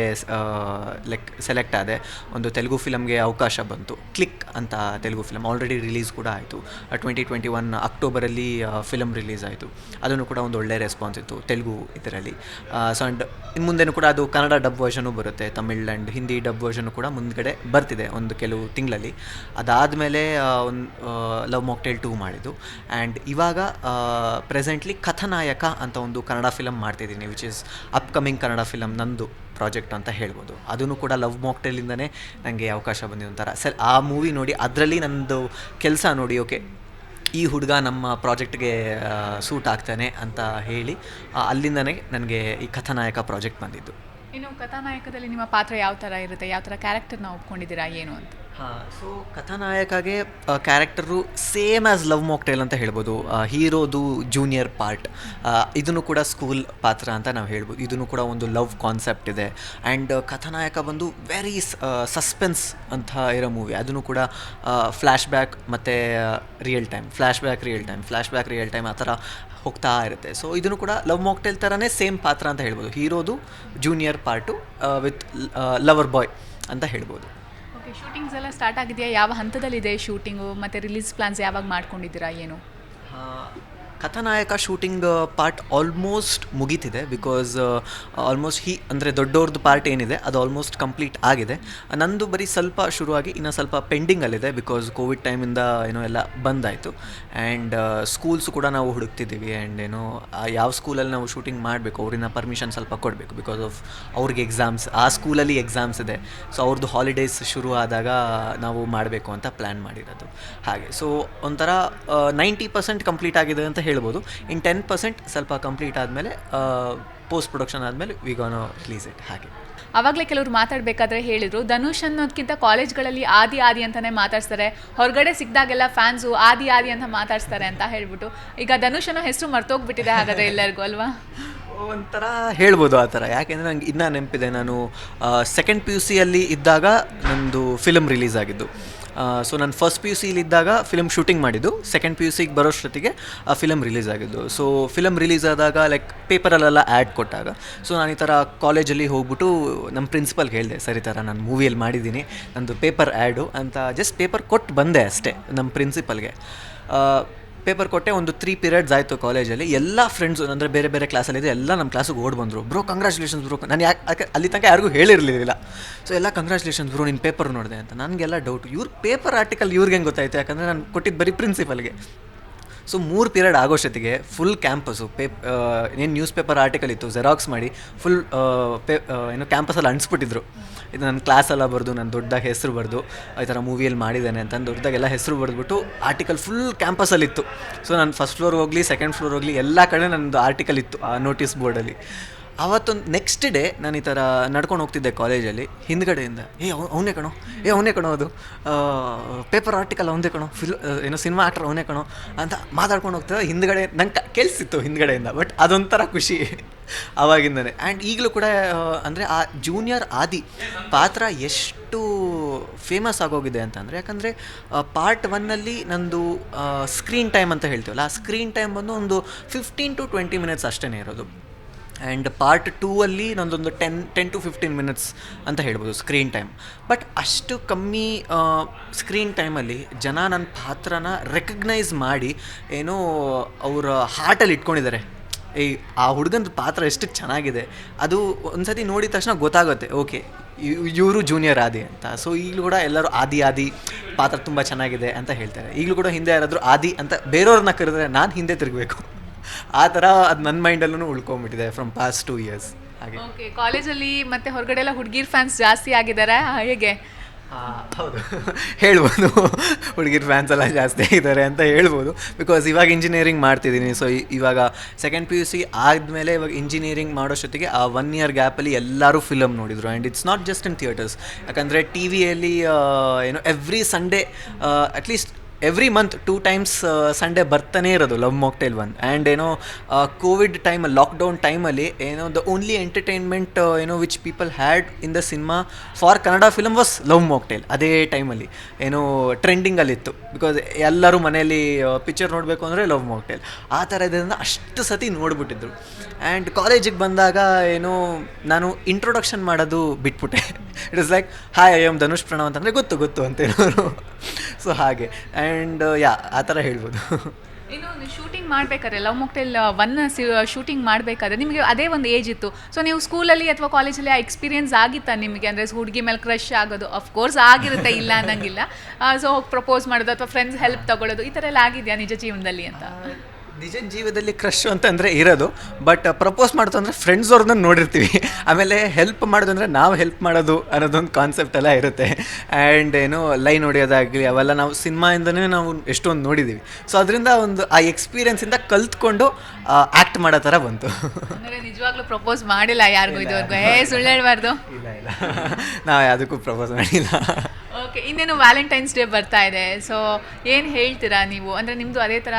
ಸೆಲೆಕ್ಟ್ ಆದೆ. ಒಂದು ತೆಲುಗು ಫಿಲಮ್ಗೆ ಅವಕಾಶ ಬಂತು, ಕ್ಲಿಕ್ ಅಂತ ತೆಲುಗು ಫಿಲಮ್. ಆಲ್ರೆಡಿ ರಿಲೀಸ್ ಕೂಡ ಆಯಿತು. 2021 ಅಕ್ಟೋಬರಲ್ಲಿ ಫಿಲಮ್ ರಿಲೀಸ್ ಆಯಿತು. ಅದನ್ನು ಕೂಡ ಒಂದು ಒಳ್ಳೆ ರೆಸ್ಪಾನ್ಸ್ ಇತ್ತು ತೆಲುಗು ಇದರಲ್ಲಿ. ಸೊ ಆ್ಯಂಡ್ ಇನ್ನು ಮುಂದೆನೂ ಕೂಡ ಅದು ಕನ್ನಡ ಡಬ್ ವರ್ಷನು ಬರುತ್ತೆ, ತಮಿಳ್ ಆ್ಯಂಡ್ ಹಿಂದಿ ಡಬ್ ವರ್ಷನು ಕೂಡ ಮುಂದ್ಗಡೆ ಬರ್ತಿದೆ ಒಂದು ಕೆಲವು ತಿಂಗಳಲ್ಲಿ. ಅದಾದಮೇಲೆ ಒಂದು ಲವ್ ಮಾಕ್ಟೇಲ್ 2 ಮಾಡಿದ್ದು. ಆ್ಯಂಡ್ ಇವಾಗ ಪ್ರೆಸೆಂಟ್ಲಿ ಕಥಾನಾಯಕ ಅಂತ ಒಂದು ಕನ್ನಡ ಫಿಲಮ್ ಮಾಡ್ತಿದ್ದೀನಿ, which is upcoming Kannada film ನಂದು ಪ್ರಾಜೆಕ್ಟ್ ಅಂತ ಹೇಳ್ಬೋದು. ಅದನ್ನು ಕೂಡ ಲವ್ ಮಾಕ್ಟೇಲಿಂದನೇ ನನಗೆ ಅವಕಾಶ ಬಂದಿದೆ. ಒಂಥರ ಆ ಮೂವಿ ನೋಡಿ, ಅದರಲ್ಲಿ ನನ್ನದು ಕೆಲಸ ನೋಡಿ, ಓಕೆ ಈ ಹುಡುಗ ನಮ್ಮ ಪ್ರಾಜೆಕ್ಟ್ಗೆ ಸೂಟ್ ಆಗ್ತಾನೆ ಅಂತ ಹೇಳಿ ಅಲ್ಲಿಂದನೇ ನನಗೆ ಈ ಕಥಾನಾಯಕ ಪ್ರಾಜೆಕ್ಟ್ ಬಂದಿದ್ದು. ಇನ್ನು ಕಥಾನಾಯಕದಲ್ಲಿ ನಿಮ್ಮ ಪಾತ್ರ ಯಾವ ಥರ ಇರುತ್ತೆ, ಯಾವ ಥರ ಕ್ಯಾರೆಕ್ಟರ್ನ ಒಪ್ಕೊಂಡಿದ್ದೀರಾ ಏನು ಅಂತ? ಸೊ ಕಥಾನಾಯಕಗೆ character same as love mocktail ಅಂತ ಹೇಳ್ಬೋದು. ಹೀರೋದು ಜೂನಿಯರ್ ಪಾರ್ಟ್, ಇದನ್ನು ಕೂಡ ಸ್ಕೂಲ್ ಪಾತ್ರ ಅಂತ ನಾವು ಹೇಳ್ಬೋದು. ಇದನ್ನು ಕೂಡ ಒಂದು ಲವ್ ಕಾನ್ಸೆಪ್ಟ್ ಇದೆ. ಆ್ಯಂಡ್ ಕಥಾನಾಯಕ ಬಂದು ವೆರಿ ಸಸ್ಪೆನ್ಸ್ ಅಂತ ಇರೋ ಮೂವಿ. ಅದನ್ನು ಕೂಡ ಫ್ಲ್ಯಾಶ್ ಬ್ಯಾಕ್ ಮತ್ತು ರಿಯಲ್ ಟೈಮ್ ಆ ಥರ ಹೋಗ್ತಾ ಇರುತ್ತೆ. ಸೊ ಇದನ್ನು ಕೂಡ ಲವ್ ಮಾಕ್ಟೇಲ್ ಥರನೇ ಸೇಮ್ ಪಾತ್ರ ಅಂತ ಹೇಳ್ಬೋದು. ಹೀರೋದು junior part with lover boy ಅಂತ ಹೇಳ್ಬೋದು. ಓಕೆ, ಶೂಟಿಂಗ್ಸ್ ಎಲ್ಲ ಸ್ಟಾರ್ಟ್ ಆಗಿದೆಯಾ? ಯಾವ ಹಂತದಲ್ಲಿದೆ ಶೂಟಿಂಗು, ಮತ್ತು ರಿಲೀಸ್ ಪ್ಲಾನ್ಸ್ ಯಾವಾಗ ಮಾಡ್ಕೊಂಡಿದ್ದೀರಾ ಏನು? ಕಥಾನಾಯಕ ಶೂಟಿಂಗ್ ಪಾರ್ಟ್ ಆಲ್ಮೋಸ್ಟ್ ಮುಗೀತಿದೆ. ಬಿಕಾಸ್ ಆಲ್ಮೋಸ್ಟ್ ಅಂದರೆ ದೊಡ್ಡವ್ರದ್ದು ಪಾರ್ಟ್ ಏನಿದೆ ಅದು ಆಲ್ಮೋಸ್ಟ್ ಕಂಪ್ಲೀಟ್ ಆಗಿದೆ. ನಂದು ಬರೀ ಸ್ವಲ್ಪ ಶುರುವಾಗಿ ಇನ್ನೂ ಸ್ವಲ್ಪ ಪೆಂಡಿಂಗಲ್ಲಿದೆ, ಬಿಕಾಸ್ ಕೋವಿಡ್ ಟೈಮಿಂದ ಏನೋ ಎಲ್ಲ ಬಂದಾಯಿತು. ಆ್ಯಂಡ್ ಸ್ಕೂಲ್ಸು ಕೂಡ ನಾವು ಹುಡುಕ್ತಿದ್ದೀವಿ. ಆ್ಯಂಡ್ ಏನೋ ಯಾವ ಸ್ಕೂಲಲ್ಲಿ ನಾವು ಶೂಟಿಂಗ್ ಮಾಡಬೇಕು ಅವ್ರನ್ನ ಪರ್ಮಿಷನ್ ಸ್ವಲ್ಪ ಕೊಡಬೇಕು, ಬಿಕಾಸ್ ಆಫ್ ಅವ್ರಿಗೆ ಎಕ್ಸಾಮ್ಸ್, ಆ ಸ್ಕೂಲಲ್ಲಿ ಎಕ್ಸಾಮ್ಸ್ ಇದೆ. ಸೊ ಅವ್ರದ್ದು ಹಾಲಿಡೇಸ್ ಶುರು ಆದಾಗ ನಾವು ಮಾಡಬೇಕು ಅಂತ ಪ್ಲ್ಯಾನ್ ಮಾಡಿರೋದು. ಹಾಗೆ ಸೊ ಒಂಥರ 90% ಕಂಪ್ಲೀಟ್ ಆಗಿದೆ ಅಂತ ಹೇಳ್ಬೋದು. ಇನ್ನು 10% ಸ್ವಲ್ಪ ಕಂಪ್ಲೀಟ್ ಆದಮೇಲೆ ಪೋಸ್ಟ್ ಪ್ರೊಡಕ್ಷನ್ ಆದಮೇಲೆ ವಿ ಗೋನಾ ರಿಲೀಸ್ ಇಟ್. ಹಾಗೆ ಆವಾಗಲೇ ಕೆಲವರು ಮಾತಾಡಬೇಕಾದ್ರೆ ಹೇಳಿದರು, ಧನುಷ್ ಅನ್ನೋದಕ್ಕಿಂತ ಕಾಲೇಜ್ಗಳಲ್ಲಿ ಆದಿ ಅಂತಲೇ ಮಾತಾಡ್ತಾರೆ, ಹೊರಗಡೆ ಸಿಕ್ಕಿದಾಗೆಲ್ಲ ಫ್ಯಾನ್ಸು ಆದಿ ಅಂತ ಮಾತಾಡ್ತಾರೆ ಅಂತ ಹೇಳ್ಬಿಟ್ಟು. ಈಗ ಧನುಷ್ ಅನ್ನೋ ಹೆಸರು ಮರ್ತೋಗ್ಬಿಟ್ಟಿದೆ ಹಾಗಾದರೆ ಎಲ್ಲರಿಗೂ ಅಲ್ವಾ? ಒಂಥರ ಹೇಳ್ಬೋದು ಆ ಥರ. ಯಾಕೆಂದರೆ ನಂಗೆ ಇನ್ನೂ ನೆನಪಿದೆ, ನಾನು 2nd PUCಯಲ್ಲಿ ಇದ್ದಾಗ ನಂದು ಫಿಲಮ್ ರಿಲೀಸ್ ಆಗಿದ್ದು. ಸೊ ನಾನು ಫಸ್ಟ್ PUCಲಿದ್ದಾಗ ಫಿಲಮ್ ಶೂಟಿಂಗ್ ಮಾಡಿದ್ದು, 2nd PUCಗೆ ಬರೋಷ್ಟೊತ್ತಿಗೆ ಆ ಫಿಲಮ್ ರಿಲೀಸ್ ಆಗಿದ್ದು. ಸೊ ಫಿಲಮ್ ರಿಲೀಸ್ ಆದಾಗ ಲೈಕ್ ಪೇಪರಲ್ಲೆಲ್ಲ ಆ್ಯಡ್ ಕೊಟ್ಟಾಗ, ಸೊ ನಾನು ಈ ಥರ ಕಾಲೇಜಲ್ಲಿ ಹೋಗ್ಬಿಟ್ಟು ನಮ್ಮ ಪ್ರಿನ್ಸಿಪಲ್ಗೆ ಹೇಳಿದೆ, ಸರ್ ಈ ಥರ ನಾನು ಮೂವಿಯಲ್ಲಿ ಮಾಡಿದ್ದೀನಿ, ನಂದು ಪೇಪರ್ ಆ್ಯಡು ಅಂತ ಜಸ್ಟ್ ಪೇಪರ್ ಕೊಟ್ಟು ಬಂದೆ ಅಷ್ಟೇ ನಮ್ಮ ಪ್ರಿನ್ಸಿಪಲ್ಗೆ. ಪೇಪರ್ ಕೊಟ್ಟೆ. ಒಂದು 3 periods ಆಯಿತು ಕಾಲೇಜಲ್ಲಿ. ಎಲ್ಲ ಫ್ರೆಂಡ್ಸು ಅಂದರೆ ಬೇರೆ ಬೇರೆ ಕ್ಲಾಸಲ್ಲಿದೆ, ಎಲ್ಲ ನಮ್ಮ ಕ್ಲಾಸಿಗೆ ಓಡಿ ಬಂದರು, ಬ್ರೋ ಕಂಗ್ರ್ಯಾಚುಲೇಷನ್ಸ್ ಬ್ರೋ. ನಾನು ಯಾಕೆ ಅಲ್ಲಿ ತನಕ ಯಾರಿಗೂ ಹೇಳಿರಲಿಲ್ಲ. ಸೊ ಎಲ್ಲ ಕಂಗ್ರ್ಯಾಚುಲೇಷನ್ಸ್ ಬ್ರೋ, ನಿನ್ನ ಪೇಪರ್ ನೋಡಿದೆ ಅಂತ. ನನಗೆಲ್ಲ ಡೌಟು, ಇವ್ರ ಪೇಪರ್ ಆರ್ಟಿಕಲ್ ಇವ್ರಿಗೆ ಹೆಂಗೆ ಗೊತ್ತಾಯಿತು, ಯಾಕಂದರೆ ನಾನು ಕೊಟ್ಟಿದ್ದು ಬರೀ ಪ್ರಿನ್ಸಿಪಲ್ಗೆ. ಸೊ 3 ಪೀರಿಯಡ್ ಆಗೋಷ್ಟೊತ್ತಿಗೆ ಫುಲ್ ಕ್ಯಾಂಪಸ್ಸು ಏನು ನ್ಯೂಸ್ ಪೇಪರ್ ಆರ್ಟಿಕಲ್ ಇತ್ತು ಜೆರಾಕ್ಸ್ ಮಾಡಿ ಫುಲ್ ಏನು ಕ್ಯಾಂಪಸಲ್ಲಿ ಅಂಟಿಸ್ಬಿಟ್ಟಿದ್ರು. ಇದು ನನ್ನ ಕ್ಲಾಸೆಲ್ಲ ಬರೆದು ನಾನು ದೊಡ್ಡದಾಗಿ ಹೆಸರು ಬರೆದು ಈ ಥರ ಮೂವಿಯಲ್ಲಿ ಮಾಡಿದ್ದೇನೆ ಅಂತ ದೊಡ್ಡದಾಗೆಲ್ಲ ಹೆಸರು ಬರೆದ್ಬಿಟ್ಟು ಆರ್ಟಿಕಲ್ ಫುಲ್ ಕ್ಯಾಂಪಸಲ್ಲಿತ್ತು. ಸೊ ನಾನು ಫಸ್ಟ್ ಫ್ಲೋರ್ ಹೋಗಲಿ ಸೆಕೆಂಡ್ ಫ್ಲೋರ್ ಹೋಗಲಿ ಎಲ್ಲ ಕಡೆ ನನ್ನದು ಆರ್ಟಿಕಲ್ ಇತ್ತು ಆ ನೋಟಿಸ್ ಬೋರ್ಡಲ್ಲಿ. ಆವತ್ತೊಂದು ನೆಕ್ಸ್ಟ್ ಡೇ ನಾನು ಈ ಥರ ನಡ್ಕೊಂಡು ಹೋಗ್ತಿದ್ದೆ ಕಾಲೇಜಲ್ಲಿ, ಹಿಂದ್ಗಡೆಯಿಂದ ಅವನೇ ಕಣೋ ಅದು ಪೇಪರ್ ಆರ್ಟಿಕಲ್ ಅವನೇ ಕಣೋ, ಏನೋ ಸಿನಿಮಾ ಆಕ್ಟರ್ ಅವನೇ ಕಣೋ ಅಂತ ಮಾತಾಡ್ಕೊಂಡು ಹೋಗ್ತದೆ. ಹಿಂದ್ಗಡೆ ನಂಗೆ ಕೇಳಿಸಿತ್ತು ಹಿಂದ್ಗಡೆಯಿಂದ, ಬಟ್ ಅದೊಂಥರ ಖುಷಿ ಆವಾಗಿಂದನೇ. ಆ್ಯಂಡ್ ಈಗಲೂ ಕೂಡ ಅಂದರೆ ಆ ಜೂನಿಯರ್ ಆದಿ ಪಾತ್ರ ಎಷ್ಟು ಫೇಮಸ್ ಆಗೋಗಿದೆ ಅಂತಂದರೆ, ಯಾಕಂದರೆ ಪಾರ್ಟ್ 1ನಲ್ಲಿ ನಂದು ಸ್ಕ್ರೀನ್ ಟೈಮ್ ಅಂತ ಹೇಳ್ತೀವಲ್ಲ, ಆ ಸ್ಕ್ರೀನ್ ಟೈಮ್ ಬಂದು ಒಂದು 15 to 20 ಮಿನಿಟ್ಸ್ ಅಷ್ಟೇ ಇರೋದು. ಆ್ಯಂಡ್ ಪಾರ್ಟ್ 2ಅಲ್ಲಿ ನಂದೊಂದು 10 to 15 ಮಿನಿಟ್ಸ್ ಅಂತ ಹೇಳ್ಬೋದು ಸ್ಕ್ರೀನ್ ಟೈಮ್. ಬಟ್ ಅಷ್ಟು ಕಮ್ಮಿ ಸ್ಕ್ರೀನ್ ಟೈಮಲ್ಲಿ ಜನ ನನ್ನ ಪಾತ್ರನ ರೆಕಗ್ನೈಸ್ ಮಾಡಿ ಏನೋ ಅವರ ಹಾರ್ಟಲ್ಲಿ ಇಟ್ಕೊಂಡಿದ್ದಾರೆ. ಆ ಹುಡುಗನ ಪಾತ್ರ ಎಷ್ಟು ಚೆನ್ನಾಗಿದೆ, ಅದು ಒಂದು ಸತಿ ನೋಡಿದ ತಕ್ಷಣ ಗೊತ್ತಾಗುತ್ತೆ, ಓಕೆ ಇವರು ಜೂನಿಯರ್ ಆದಿ ಅಂತ. ಸೊ ಈಗಲೂ ಕೂಡ ಎಲ್ಲರೂ ಆದಿ ಪಾತ್ರ ತುಂಬ ಚೆನ್ನಾಗಿದೆ ಅಂತ ಹೇಳ್ತಾರೆ. ಈಗಲೂ ಕೂಡ ಹಿಂದೆ ಯಾರಾದರೂ ಆದಿ ಅಂತ ಬೇರೆಯವ್ರನ್ನ ಕರೆದ್ರೆ ನಾನು ಹಿಂದೆ ತಿರುಗಬೇಕು, ಆ ಥರ ಅದು ನನ್ನ ಮೈಂಡಲ್ಲೂ ಉಳ್ಕೊಂಬಿಟ್ಟಿದೆ ಫ್ರಮ್ ಪಾಸ್ಟ್ 2 years. ಹಾಗೆ ಓಕೆ, ಕಾಲೇಜಲ್ಲಿ ಮತ್ತು ಹೊರಗಡೆ ಎಲ್ಲ ಹುಡುಗಿರ್ ಫ್ಯಾನ್ಸ್ ಜಾಸ್ತಿ ಆಗಿದ್ದಾರೆ ಹೇಗೆ? ಹೌದು ಹೇಳ್ಬೋದು, ಹುಡುಗಿರ್ ಫ್ಯಾನ್ಸ್ ಎಲ್ಲ ಜಾಸ್ತಿ ಆಗಿದ್ದಾರೆ ಅಂತ ಹೇಳ್ಬೋದು. ಬಿಕಾಸ್ ಇವಾಗ ಇಂಜಿನಿಯರಿಂಗ್ ಮಾಡ್ತಿದ್ದೀನಿ. ಸೊ ಇವಾಗ ಸೆಕೆಂಡ್ PUC ಆದಮೇಲೆ ಇವಾಗ ಇಂಜಿನಿಯರಿಂಗ್ ಮಾಡೋಷ್ಟೊತ್ತಿಗೆ ಆ 1 year ಗ್ಯಾಪಲ್ಲಿ ಎಲ್ಲರೂ ಫಿಲಮ್ ನೋಡಿದರು. And it's not just in theatres, ಯಾಕಂದರೆ ಟಿ ವಿಯಲ್ಲಿ ಏನೋ every Sunday at least every month 2 times Sunday ಬರ್ತಾನೆ ಇರೋದು ಲವ್ ಮಾಕ್ಟೇಲ್ 1. ಆ್ಯಂಡ್ ಏನೋ ಕೋವಿಡ್ ಟೈಮಲ್ಲಿ ಲಾಕ್ಡೌನ್ ಟೈಮಲ್ಲಿ ಏನೋ ದ ಓನ್ಲಿ ಎಂಟರ್ಟೈನ್ಮೆಂಟ್ ಏನೋ which people had in the cinema for Kannada film was love mocktail. ಅದೇ ಟೈಮಲ್ಲಿ ಏನೋ ಟ್ರೆಂಡಿಂಗಲ್ಲಿತ್ತು, ಬಿಕಾಸ್ ಎಲ್ಲರೂ ಮನೆಯಲ್ಲಿ ಪಿಕ್ಚರ್ ನೋಡಬೇಕು ಅಂದರೆ ಲವ್ ಮಾಕ್ಟೇಲ್. ಆ ಥರ ಇದರಿಂದ ಅಷ್ಟು ಸತಿ ನೋಡಿಬಿಟ್ಟಿದ್ರು. ಆ್ಯಂಡ್ ಕಾಲೇಜಿಗೆ ಬಂದಾಗ ಏನೋ ನಾನು ಇಂಟ್ರೊಡಕ್ಷನ್ ಮಾಡೋದು ಬಿಟ್ಬಿಟ್ಟೆ. It is like hi I am Dhanush Pranav ಅಂತಂದರೆ ಗೊತ್ತು ಅಂತೇನೋರು. ಸೊ ಹಾಗೆ ಆ್ಯಂಡ್ ಆ ಥರ ಹೇಳ್ಬೋದು. ಇನ್ನು ನೀವು ಶೂಟಿಂಗ್ ಮಾಡಬೇಕಾದ್ರೆ ಲವ್ ಮಾಕ್ಟೇಲ್ 1 ಶೂಟಿಂಗ್ ಮಾಡಬೇಕಾದ್ರೆ ನಿಮಗೆ ಅದೇ ಒಂದು ಏಜ್ ಇತ್ತು. ಸೊ ನೀವು ಸ್ಕೂಲಲ್ಲಿ ಅಥವಾ ಕಾಲೇಜಲ್ಲಿ ಆ ಎಕ್ಸ್ಪೀರಿಯನ್ಸ್ ಆಗಿತ್ತಾ ನಿಮಗೆ? ಅಂದರೆ ಹುಡುಗಿ ಮೇಲೆ ಕ್ರಶ್ ಆಗೋದು ಅಫ್ಕೋರ್ಸ್ ಆಗಿರುತ್ತೆ, ಇಲ್ಲ ಅನ್ನಂಗಿಲ್ಲ. ಸೊ ಹೋಗಿ ಪ್ರಪೋಸ್ ಮಾಡೋದು ಅಥವಾ ಫ್ರೆಂಡ್ಸ್ ಹೆಲ್ಪ್ ತೊಗೊಳ್ಳೋದು ಈ ಥರ ಎಲ್ಲ ಆಗಿದೆಯಾ ನಿಜ ಜೀವನದಲ್ಲಿ ಅಂತ? ನಿಜ ಜೀವನದಲ್ಲಿ ಕ್ರಶ್ ಅಂತಂದರೆ ಇರೋದು, ಬಟ್ ಪ್ರಪೋಸ್ ಮಾಡೋದು ಅಂದರೆ ಫ್ರೆಂಡ್ಸ್ ಅವ್ರನ್ನ ನೋಡಿರ್ತೀವಿ. ಆಮೇಲೆ ಹೆಲ್ಪ್ ಮಾಡೋದು ಅಂದರೆ ನಾವು ಹೆಲ್ಪ್ ಮಾಡೋದು ಅನ್ನೋದೊಂದು ಕಾನ್ಸೆಪ್ಟ್ ಎಲ್ಲ ಇರುತ್ತೆ. ಆ್ಯಂಡ್ ಏನೋ ಲೈನ್ ಹೊಡೆಯೋದಾಗಲಿ ಅವೆಲ್ಲ ನಾವು ಸಿನಿಮಾಯಿಂದನೇ ನಾವು ಎಷ್ಟೊಂದು ನೋಡಿದ್ದೀವಿ. ಸೊ ಅದರಿಂದ ಒಂದು ಆ ಎಕ್ಸ್ಪೀರಿಯನ್ಸಿಂದ ಕಲ್ತ್ಕೊಂಡು ಆ್ಯಕ್ಟ್ ಮಾಡೋ ಥರ ಬಂತು. ಅಂದರೆ ನಿಜವಾಗ್ಲೂ ಪ್ರಪೋಸ್ ಮಾಡಿಲ್ಲ ಯಾರಿಗೂ ಇದುವರೆಗೂ? ಸುಳ್ಳು ಹೇಳ್ಬಾರ್ದು. ಇಲ್ಲ ನಾವು ಯಾವುದಕ್ಕೂ ಪ್ರಪೋಸ್ ಮಾಡಿಲ್ಲ. ಓಕೆ, ಇನ್ನೇನು ವ್ಯಾಲೆಂಟೈನ್ಸ್ ಡೇ ಬರ್ತಾ ಇದೆ. ಸೊ ಏನು ಹೇಳ್ತೀರಾ ನೀವು? ಅಂದರೆ ನಿಮ್ಮದು ಅದೇ ಥರ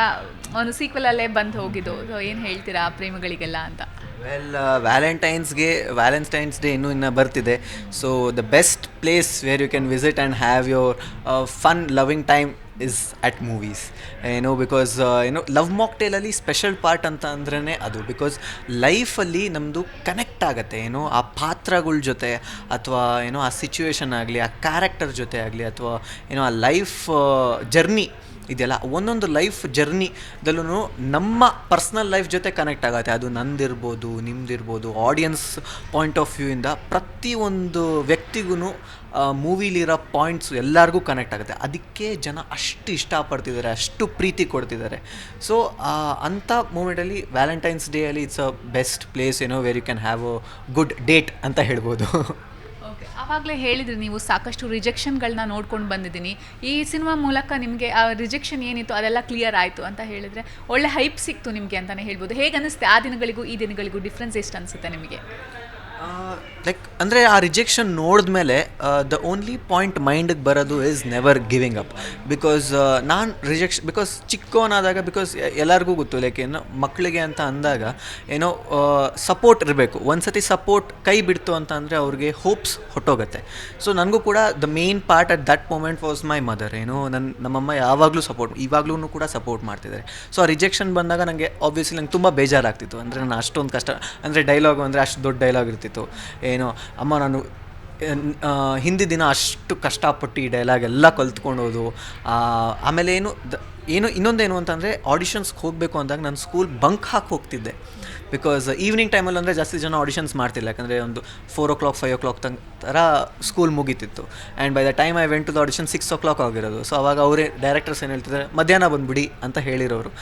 ಒಂದು ಸೀಕ್ವೆಲಲ್ಲೇ ಬಂದು ಹೋಗಿದ್ದು. ಸೊ ಏನು ಹೇಳ್ತೀರಾ ಪ್ರೇಮಿಗಳಿಗೆಲ್ಲ ಅಂತ? ವೆಲ್, ವ್ಯಾಲೆಂಟೈನ್ಸ್ ಡೇ ಇನ್ನೂ ಬರ್ತಿದೆ. So the best place where you can visit and have your fun loving time is at movies. Because love ಮಾಕ್ಟೇಲಲ್ಲಿ ಸ್ಪೆಷಲ್ ಪಾರ್ಟ್ ಅಂತ ಅಂದ್ರೇ ಅದು. ಬಿಕಾಸ್ ಲೈಫಲ್ಲಿ ನಮ್ಮದು ಕನೆಕ್ಟ್ ಆಗುತ್ತೆ, ಆ ಪಾತ್ರಗಳ ಜೊತೆ ಅಥವಾ ಆ ಸಿಚುವೇಶನ್ ಆಗಲಿ, ಆ ಕ್ಯಾರೆಕ್ಟರ್ ಜೊತೆ ಆಗಲಿ, ಅಥವಾ ಆ ಲೈಫ್ ಜರ್ನಿ ಇದೆಯಲ್ಲ, ಒಂದೊಂದು ಲೈಫ್ ಜರ್ನಿದಲ್ಲೂ ನಮ್ಮ ಪರ್ಸ್ನಲ್ ಲೈಫ್ ಜೊತೆ ಕನೆಕ್ಟ್ ಆಗುತ್ತೆ. ಅದು ನಂದಿರ್ಬೋದು, ನಿಮ್ದಿರ್ಬೋದು, ಆಡಿಯನ್ಸ್ ಪಾಯಿಂಟ್ ಆಫ್ ವ್ಯೂಯಿಂದ ಪ್ರತಿಯೊಂದು ವ್ಯಕ್ತಿಗೂ ಮೂವಿಲಿರೋ ಪಾಯಿಂಟ್ಸು ಎಲ್ಲರಿಗೂ ಕನೆಕ್ಟ್ ಆಗುತ್ತೆ. ಅದಕ್ಕೆ ಜನ ಅಷ್ಟು ಇಷ್ಟಪಡ್ತಿದ್ದಾರೆ, ಅಷ್ಟು ಪ್ರೀತಿ ಕೊಡ್ತಿದ್ದಾರೆ. ಸೊ ಅಂಥ ಮೂಮೆಂಟಲ್ಲಿ ವ್ಯಾಲೆಂಟೈನ್ಸ್ ಡೇಯಲ್ಲಿ it's a best place where you can have a good date ಅಂತ ಹೇಳ್ಬೋದು. ಓಕೆ, ಆವಾಗಲೇ ಹೇಳಿದ್ರಿ ನೀವು ಸಾಕಷ್ಟು ರಿಜೆಕ್ಷನ್ಗಳನ್ನ ನೋಡ್ಕೊಂಡು ಬಂದಿದ್ದೀನಿ. ಈ ಸಿನಿಮಾ ಮೂಲಕ ನಿಮಗೆ ಆ ರಿಜೆಕ್ಷನ್ ಏನಿತ್ತು ಅದೆಲ್ಲ ಕ್ಲಿಯರ್ ಆಯಿತು ಅಂತ ಹೇಳಿದರೆ ಒಳ್ಳೆ ಹೈಪ್ ಸಿಕ್ತು ನಿಮಗೆ ಅಂತಲೇ ಹೇಳ್ಬೋದು. ಹೇಗೆ ಅನ್ನಿಸುತ್ತೆ ಆ ದಿನಗಳಿಗೂ ಈ ದಿನಗಳಿಗೂ ಡಿಫ್ರೆನ್ಸ್ ಎಷ್ಟು ಅನಿಸುತ್ತೆ ನಿಮಗೆ? ಲೈಕ್ ಅಂದರೆ ಆ ರಿಜೆಕ್ಷನ್ ನೋಡಿದ್ಮೇಲೆ ದ ಓನ್ಲಿ ಪಾಯಿಂಟ್ ಮೈಂಡಿಗೆ ಬರೋದು is never giving up. Because ನಾನು ಬಿಕಾಸ್ ಚಿಕ್ಕವನಾದಾಗ, ಬಿಕಾಸ್ ಎಲ್ಲರಿಗೂ ಗೊತ್ತು, ಲೈಕ್ ಮಕ್ಕಳಿಗೆ ಅಂತ ಅಂದಾಗ ಸಪೋರ್ಟ್ ಇರಬೇಕು. ಒಂದು ಸತಿ ಸಪೋರ್ಟ್ ಕೈ ಬಿಡ್ತು ಅಂತ ಅಂದರೆ ಅವ್ರಿಗೆ ಹೋಪ್ಸ್ ಹೊಟ್ಟೋಗುತ್ತೆ. ಸೊ ನನಗೂ ಕೂಡ the main part at that moment was my mother. ನಮ್ಮಮ್ಮ ಯಾವಾಗಲೂ ಇವಾಗಲೂ ಕೂಡ ಸಪೋರ್ಟ್ ಮಾಡ್ತಿದ್ದಾರೆ. ಸೊ ಆ ರಿಜೆಕ್ಷನ್ ಬಂದಾಗ ನನಗೆ ಆಬ್ವಿಯಸ್ಲಿ ನಂಗೆ ತುಂಬ ಬೇಜಾರಾಗ್ತಿತ್ತು. ಅಂದರೆ ನಾನು ಅಷ್ಟೊಂದು ಕಷ್ಟ, ಅಂದರೆ ಡೈಲಾಗು ಅಂದರೆ ಅಷ್ಟು ದೊಡ್ಡ ಡೈಲಾಗ್ ಇರ್ತಿತ್ತು. ಅಮ್ಮ ನಾನು ಹಿಂದಿ ದಿನ ಅಷ್ಟು ಕಷ್ಟಪಟ್ಟು ಈ ಡೈಲಾಗ್ ಎಲ್ಲ ಕಲ್ತ್ಕೊಂಡೋದು. ಆಮೇಲೆ ಇನ್ನೊಂದೇನು ಅಂತಂದರೆ ಆಡಿಷನ್ಸ್ಗೆ ಹೋಗಬೇಕು ಅಂದಾಗ ನಾನು ಸ್ಕೂಲ್ ಬಂಕ್ ಹಾಕಿ ಹೋಗ್ತಿದ್ದೆ. ಬಿಕಾಸ್ ಈವ್ನಿಂಗ್ ಟೈಮಲ್ಲಿ ಅಂದರೆ ಜಾಸ್ತಿ ಜನ ಆಡಿಷನ್ಸ್ ಮಾಡ್ತಿಲ್ಲ, ಯಾಕಂದರೆ ಒಂದು 4 o'clock 5 o'clock ಥರ ಸ್ಕೂಲ್ ಮುಗೀತಿತ್ತು. And by the time I went to the audition 6 o'clock ಆಗಿರೋದು. ಸೊ ಅವಾಗ ಅವರೇ ಡೈರೆಕ್ಟರ್ಸ್ ಏನು ಹೇಳ್ತಿದ್ದಾರೆ, ಮಧ್ಯಾಹ್ನ ಬಂದುಬಿಡಿ ಅಂತ ಹೇಳಿರೋರು.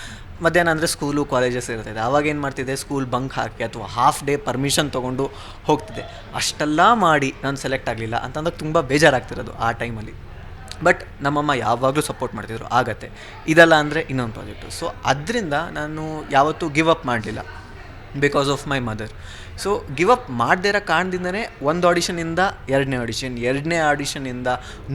ಮಧ್ಯಾಹ್ನ ಅಂದರೆ ಸ್ಕೂಲು ಕಾಲೇಜಸ್ ಇರ್ತಾಯಿದೆ. ಆವಾಗ ಏನು ಮಾಡ್ತಿದ್ದೆ, ಸ್ಕೂಲ್ ಬಂಕ್ ಹಾಕಿ ಅಥವಾ ಹಾಫ್ ಡೇ ಪರ್ಮಿಷನ್ ತೊಗೊಂಡು ಹೋಗ್ತಿದ್ದೆ. ಅಷ್ಟೆಲ್ಲ ಮಾಡಿ ನಾನು ಸೆಲೆಕ್ಟ್ ಆಗಲಿಲ್ಲ ಅಂತಂದಾಗ ತುಂಬ ಬೇಜಾರಾಗ್ತಿರೋದು ಆ ಟೈಮಲ್ಲಿ. ಬಟ್ ನಮ್ಮಮ್ಮ ಯಾವಾಗಲೂ ಸಪೋರ್ಟ್ ಮಾಡ್ತಿದ್ರು, ಆಗತ್ತೆ, ಇದಲ್ಲ ಅಂದರೆ ಇನ್ನೊಂದು ಪ್ರಾಜೆಕ್ಟು. ಸೊ ಅದರಿಂದ ನಾನು ಯಾವತ್ತೂ ಗಿವ್ ಅಪ್ ಮಾಡಲಿಲ್ಲ because of my mother. So give up ಮಾಡದೇ ಇರೋ ಕಾರಣದಿಂದನೇ ಒಂದು ಆಡಿಷನಿಂದ 2ನೇ ಆಡಿಷನ್, 2ನೇ ಆಡಿಷನಿಂದ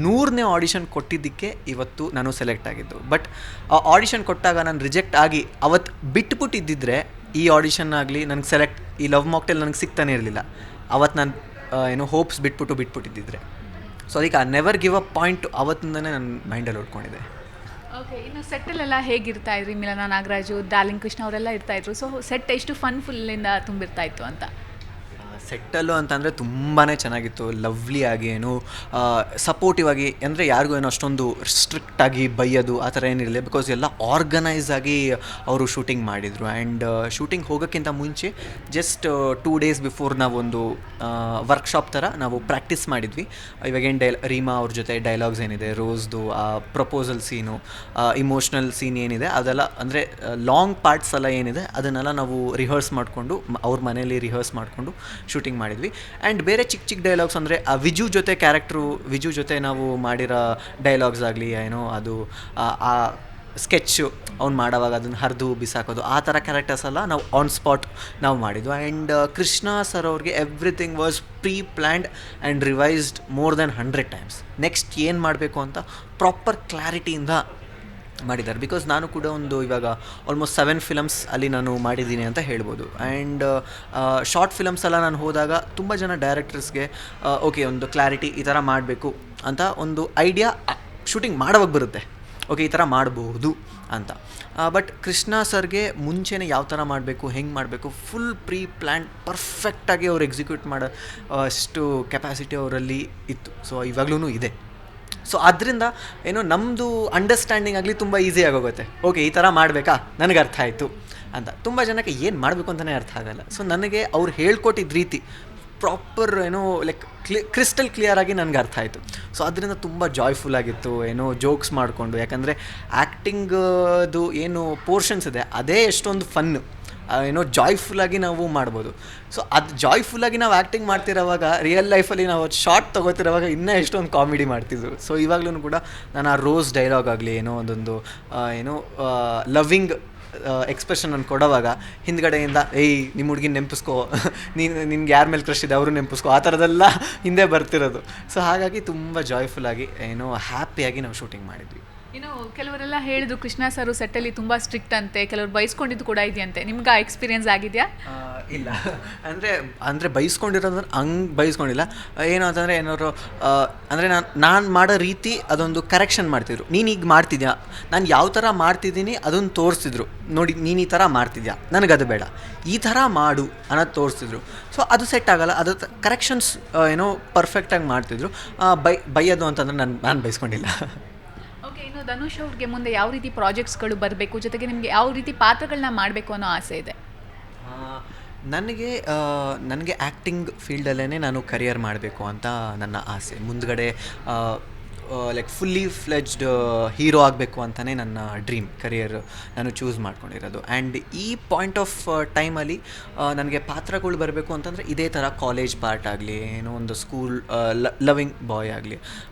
100ನೇ ಆಡಿಷನ್ ಕೊಟ್ಟಿದ್ದಕ್ಕೆ ಇವತ್ತು ನಾನು ಸೆಲೆಕ್ಟ್ ಆಗಿದ್ದು. ಬಟ್ ಆ ಆಡಿಷನ್ ಕೊಟ್ಟಾಗ ನಾನು ರಿಜೆಕ್ಟ್ ಆಗಿ ಅವತ್ತು ಬಿಟ್ಬಿಟ್ಟಿದ್ದಿದ್ರೆ ಈ ಆಡಿಷನ್ ಆಗಲಿ ನನಗೆ ಸೆಲೆಕ್ಟ್, ಈ ಲವ್ ಮಾಕ್ಟೇಲ್ ನನಗೆ ಸಿಗ್ತಾನೆ ಇರಲಿಲ್ಲ. ಅವತ್ತು ನಾನು ಹೋಪ್ಸ್ ಬಿಟ್ಬಿಟ್ಟಿದ್ದಿದ್ರೆ. ಸೊ ಅದಕ್ಕೆ ಆ ನೆವರ್ ಗಿವ್ ಅಪ್ ಪಾಯಿಂಟ್ ಅವತ್ತಿಂದನೇ ನನ್ನ ಮೈಂಡಲ್ಲಿ ಉಳ್ಕೊಂಡಿದೆ. ಓಕೆ, ಇನ್ನು ಸೆಟ್ಟಲ್ಲೆಲ್ಲ ಹೇಗಿರ್ತಾ ಇದ್ರಿ? ಮಿಲನ ನಾಗರಾಜು, ಡಾರ್ಲಿಂಗ್ ಕೃಷ್ಣ ಅವರೆಲ್ಲ ಇರ್ತಾಯಿದ್ರು. ಸೊ ಸೆಟ್ ಎಷ್ಟು ಫುಲ್ಲಿಂದ ತುಂಬಿರ್ತಾ ಇತ್ತು ಅಂತ? ಸೆಟ್ಟಲ್ಲು ಅಂತಂದರೆ ತುಂಬಾ ಚೆನ್ನಾಗಿತ್ತು. ಲವ್ಲಿ ಆಗಿ ಏನು ಸಪೋರ್ಟಿವ್ ಆಗಿ, ಅಂದರೆ ಯಾರಿಗೂ ಏನೋ ಅಷ್ಟೊಂದು ಸ್ಟ್ರಿಕ್ಟಾಗಿ ಬೈಯೋದು ಆ ಥರ ಏನಿರಲಿಲ್ಲ. ಬಿಕಾಸ್ ಎಲ್ಲ ಆರ್ಗನೈಸ್ ಆಗಿ ಅವರು ಶೂಟಿಂಗ್ ಮಾಡಿದರು. ಆ್ಯಂಡ್ ಶೂಟಿಂಗ್ ಹೋಗೋಕ್ಕಿಂತ ಮುಂಚೆ ಜಸ್ಟ್ 2 days ಬಿಫೋರ್ ನಾವೊಂದು ವರ್ಕ್ಶಾಪ್ ಥರ ನಾವು ಪ್ರಾಕ್ಟೀಸ್ ಮಾಡಿದ್ವಿ. ಇವಾಗೇನು ರೀಮಾ ಅವ್ರ ಜೊತೆ ಡೈಲಾಗ್ಸ್ ಏನಿದೆ, ರೋಸ್ದು ಆ ಪ್ರಪೋಸಲ್ ಸೀನು, ಇಮೋಷ್ನಲ್ ಸೀನ್ ಏನಿದೆ ಅದೆಲ್ಲ, ಅಂದರೆ ಲಾಂಗ್ ಪಾರ್ಟ್ಸ್ ಎಲ್ಲ ಏನಿದೆ ಅದನ್ನೆಲ್ಲ ನಾವು ರಿಹರ್ಸ್ ಮಾಡಿಕೊಂಡು ಅವ್ರ ಮನೇಲಿ ರಿಹರ್ಸ್ ಮಾಡಿಕೊಂಡು ಶೂಟಿಂಗ್ ಮಾಡಿದ್ವಿ. ಆ್ಯಂಡ್ ಬೇರೆ ಚಿಕ್ಕ ಚಿಕ್ಕ ಡೈಲಾಗ್ಸ್ ಅಂದರೆ ಆ ವಿಜು ಜೊತೆ ನಾವು ಮಾಡಿರೋ ಡೈಲಾಗ್ಸ್ ಆಗಲಿ, ಏನೋ ಅದು ಆ ಸ್ಕೆಚ್ಚು ಅವ್ನು ಮಾಡೋವಾಗ ಅದನ್ನು ಹರಿದು ಬಿಸಾಕೋದು, ಆ ಥರ ಕ್ಯಾರೆಕ್ಟರ್ಸ್ ಎಲ್ಲ ನಾವು ಆನ್ ಸ್ಪಾಟ್ ನಾವು ಮಾಡಿದ್ವು. ಆ್ಯಂಡ್ ಕೃಷ್ಣ ಸರ್ ಅವ್ರಿಗೆ everything was pre planned and revised more than 100 times. Next ಏನು ಮಾಡಬೇಕು ಅಂತ ಪ್ರಾಪರ್ ಕ್ಲಾರಿಟಿಯಿಂದ ಮಾಡಿದ್ದಾರೆ. ಬಿಕಾಸ್ ನಾನು ಕೂಡ ಒಂದು ಇವಾಗ ಆಲ್ಮೋಸ್ಟ್ 7 films ಅಲ್ಲಿ ನಾನು ಮಾಡಿದ್ದೀನಿ ಅಂತ ಹೇಳ್ಬೋದು. ಆ್ಯಂಡ್ ಶಾರ್ಟ್ ಫಿಲಮ್ಸ್ ಎಲ್ಲ ನಾನು ಹೋದಾಗ ತುಂಬ ಜನ ಡೈರೆಕ್ಟರ್ಸ್ಗೆ ಓಕೆ ಒಂದು ಕ್ಲಾರಿಟಿ ಈ ಥರ ಮಾಡಬೇಕು ಅಂತ ಒಂದು ಐಡಿಯಾ ಶೂಟಿಂಗ್ ಮಾಡೋವಾಗ ಬರುತ್ತೆ, ಓಕೆ ಈ ಥರ ಮಾಡ್ಬೋದು ಅಂತ. ಬಟ್ ಕೃಷ್ಣ ಸರ್ಗೆ ಮುಂಚೆನೇ ಯಾವ ಥರ ಮಾಡಬೇಕು, ಹೆಂಗೆ ಮಾಡಬೇಕು, ಫುಲ್ ಪ್ರೀ ಪ್ಲ್ಯಾನ್ ಪರ್ಫೆಕ್ಟಾಗಿ ಅವ್ರು ಎಕ್ಸಿಕ್ಯೂಟ್ ಮಾಡೋ ಅಷ್ಟು ಕೆಪಾಸಿಟಿ ಅವರಲ್ಲಿ ಇತ್ತು. ಸೊ ಇವಾಗ್ಲೂ ಇದೆ. ಸೊ ಅದರಿಂದ ಏನೋ ನಮ್ಮದು ಅಂಡರ್ಸ್ಟ್ಯಾಂಡಿಂಗ್ ಆಗಲಿ ತುಂಬ ಈಸಿ ಆಗೋಗುತ್ತೆ. ಓಕೆ ಈ ಥರ ಮಾಡಬೇಕಾ, ನನಗೆ ಅರ್ಥ ಆಯಿತು ಅಂತ. ತುಂಬ ಜನಕ್ಕೆ ಏನು ಮಾಡಬೇಕು ಅಂತಲೇ ಅರ್ಥ ಆಗಲ್ಲ. ಸೊ ನನಗೆ ಅವ್ರು ಹೇಳ್ಕೊಟ್ಟಿದ್ದ ರೀತಿ ಪ್ರಾಪರ್ ಏನೋ ಲೈಕ್ ಕ್ರಿಸ್ಟಲ್ ಕ್ಲಿಯರಾಗಿ ನನಗೆ ಅರ್ಥ ಆಯಿತು. ಸೊ ಅದರಿಂದ ತುಂಬ ಜಾಯ್ಫುಲ್ ಆಗಿತ್ತು. ಏನೋ ಜೋಕ್ಸ್ ಮಾಡಿಕೊಂಡು, ಯಾಕಂದರೆ ಆ್ಯಕ್ಟಿಂಗದು ಏನು ಪೋರ್ಷನ್ಸ್ ಇದೆ ಅದೇ ಎಷ್ಟೊಂದು ಫನ್ನು, ಏನೋ ಜಾಯ್ಫುಲ್ಲಾಗಿ ನಾವು ಮಾಡ್ಬೋದು. ಸೊ ಅದು ಜಾಯ್ಫುಲ್ಲಾಗಿ ನಾವು ಆ್ಯಕ್ಟಿಂಗ್ ಮಾಡ್ತಿರೋವಾಗ ರಿಯಲ್ ಲೈಫಲ್ಲಿ ನಾವು ಶಾರ್ಟ್ ತೊಗೋತಿರೋವಾಗ ಇನ್ನೂ ಎಷ್ಟೊಂದು ಕಾಮಿಡಿ ಮಾಡ್ತಿದ್ರು. ಸೊ ಇವಾಗಲೂ ಕೂಡ ನಾನು ಆ ರೋಸ್ ಡೈಲಾಗ್ ಆಗಲಿ, ಏನೋ ಒಂದೊಂದು ಏನೋ ಲವ್ವಿಂಗ್ ಎಕ್ಸ್ಪ್ರೆಷನ್ ನಾನು ಕೊಡೋವಾಗ ಹಿಂದ್ಗಡೆಯಿಂದ ನಿಮ್ಮ ಹುಡುಗಿನ ನೆನಪಿಸ್ಕೋ, ನಿನ್ಗೆ ಯಾರ ಮೇಲೆ ಕ್ರಶ್ ಇದೆ ಅವರು ನೆನಪಿಸ್ಕೋ, ಆ ಥರದ್ದೆಲ್ಲ ಹಿಂದೆ ಬರ್ತಿರೋದು. ಸೊ ಹಾಗಾಗಿ ತುಂಬ ಜಾಯ್ಫುಲ್ಲಾಗಿ ಏನೋ ಹ್ಯಾಪಿಯಾಗಿ ನಾವು ಶೂಟಿಂಗ್ ಮಾಡಿದ್ವಿ. ಇನ್ನು ಕೆಲವರೆಲ್ಲ ಹೇಳಿದ್ರು ಕೃಷ್ಣ ಸರ್ ಸೆಟ್ಟಲ್ಲಿ ತುಂಬ ಸ್ಟ್ರಿಕ್ಟ್ ಅಂತೆ, ಕೆಲವರು ಬೈಸ್ಕೊಂಡಿದ್ದು ಕೂಡ ಇದೆಯಂತೆ. ನಿಮ್ಗೆ ಆ ಎಕ್ಸ್ಪೀರಿಯನ್ಸ್ ಆಗಿದೆಯಾ? ಇಲ್ಲ, ಅಂದರೆ ಬೈಸ್ಕೊಂಡಿರೋದ್ರೆ ಹಂಗೆ ಬೈಸ್ಕೊಂಡಿಲ್ಲ. ಏನು ಅಂತಂದರೆ ಏನಾದ್ರು ಅಂದರೆ ನಾನು ಮಾಡೋ ರೀತಿ ಅದೊಂದು ಕರೆಕ್ಷನ್ ಮಾಡ್ತಿದ್ರು. ನೀನು ಈಗ ಮಾಡ್ತಿದ್ಯಾ, ನಾನು ಯಾವ ಥರ ಮಾಡ್ತಿದ್ದೀನಿ ಅದನ್ನು ತೋರಿಸ್ತಿದ್ರು. ನೋಡಿ ನೀನು ಈ ಥರ ಮಾಡ್ತಿದ್ಯಾ, ನನಗದು ಬೇಡ, ಈ ಥರ ಮಾಡು ಅನ್ನೋದು ತೋರಿಸ್ತಿದ್ರು. ಸೊ ಅದು ಸೆಟ್ ಆಗೋಲ್ಲ, ಅದು ಕರೆಕ್ಷನ್ಸ್ ಏನೋ ಪರ್ಫೆಕ್ಟಾಗಿ ಮಾಡ್ತಿದ್ರು. ಬೈಯೋದು ಅಂತಂದರೆ ನಾನು ಬೈಸ್ಕೊಂಡಿಲ್ಲ. ಓಕೆ, ಇನ್ನು ಧನುಷ್ ಅವ್ರಿಗೆ ಮುಂದೆ ಯಾವ ರೀತಿ ಪ್ರಾಜೆಕ್ಟ್ಸ್ಗಳು ಬರಬೇಕು, ಜೊತೆಗೆ ನಿಮಗೆ ಯಾವ ರೀತಿ ಪಾತ್ರಗಳನ್ನ ಮಾಡಬೇಕು ಅನ್ನೋ ಆಸೆ ಇದೆ? ನನಗೆ ಆ್ಯಕ್ಟಿಂಗ್ ಫೀಲ್ಡಲ್ಲೇ ನಾನು ಕರಿಯರ್ ಮಾಡಬೇಕು ಅಂತ ನನ್ನ ಆಸೆ. ಮುಂದ್ಗಡೆ ಲೈಕ್ ಫುಲ್ಲಿ ಫ್ಲೆಜ್ಡ್ ಹೀರೋ ಆಗಬೇಕು ಅಂತಲೇ ನನ್ನ ಡ್ರೀಮ್ ಕರಿಯರ್ ನಾನು ಚೂಸ್ ಮಾಡ್ಕೊಂಡಿರೋದು. ಆ್ಯಂಡ್ ಈ ಪಾಯಿಂಟ್ ಆಫ್ ಟೈಮಲ್ಲಿ ನನಗೆ ಪಾತ್ರಗಳು ಬರಬೇಕು ಅಂತಂದರೆ ಇದೇ ಥರ ಕಾಲೇಜ್ ಪಾರ್ಟ್ ಆಗಲಿ, ಏನೋ ಒಂದು ಸ್ಕೂಲ್ ಲವಿಂಗ್ ಬಾಯ್ ಆಗಲಿ,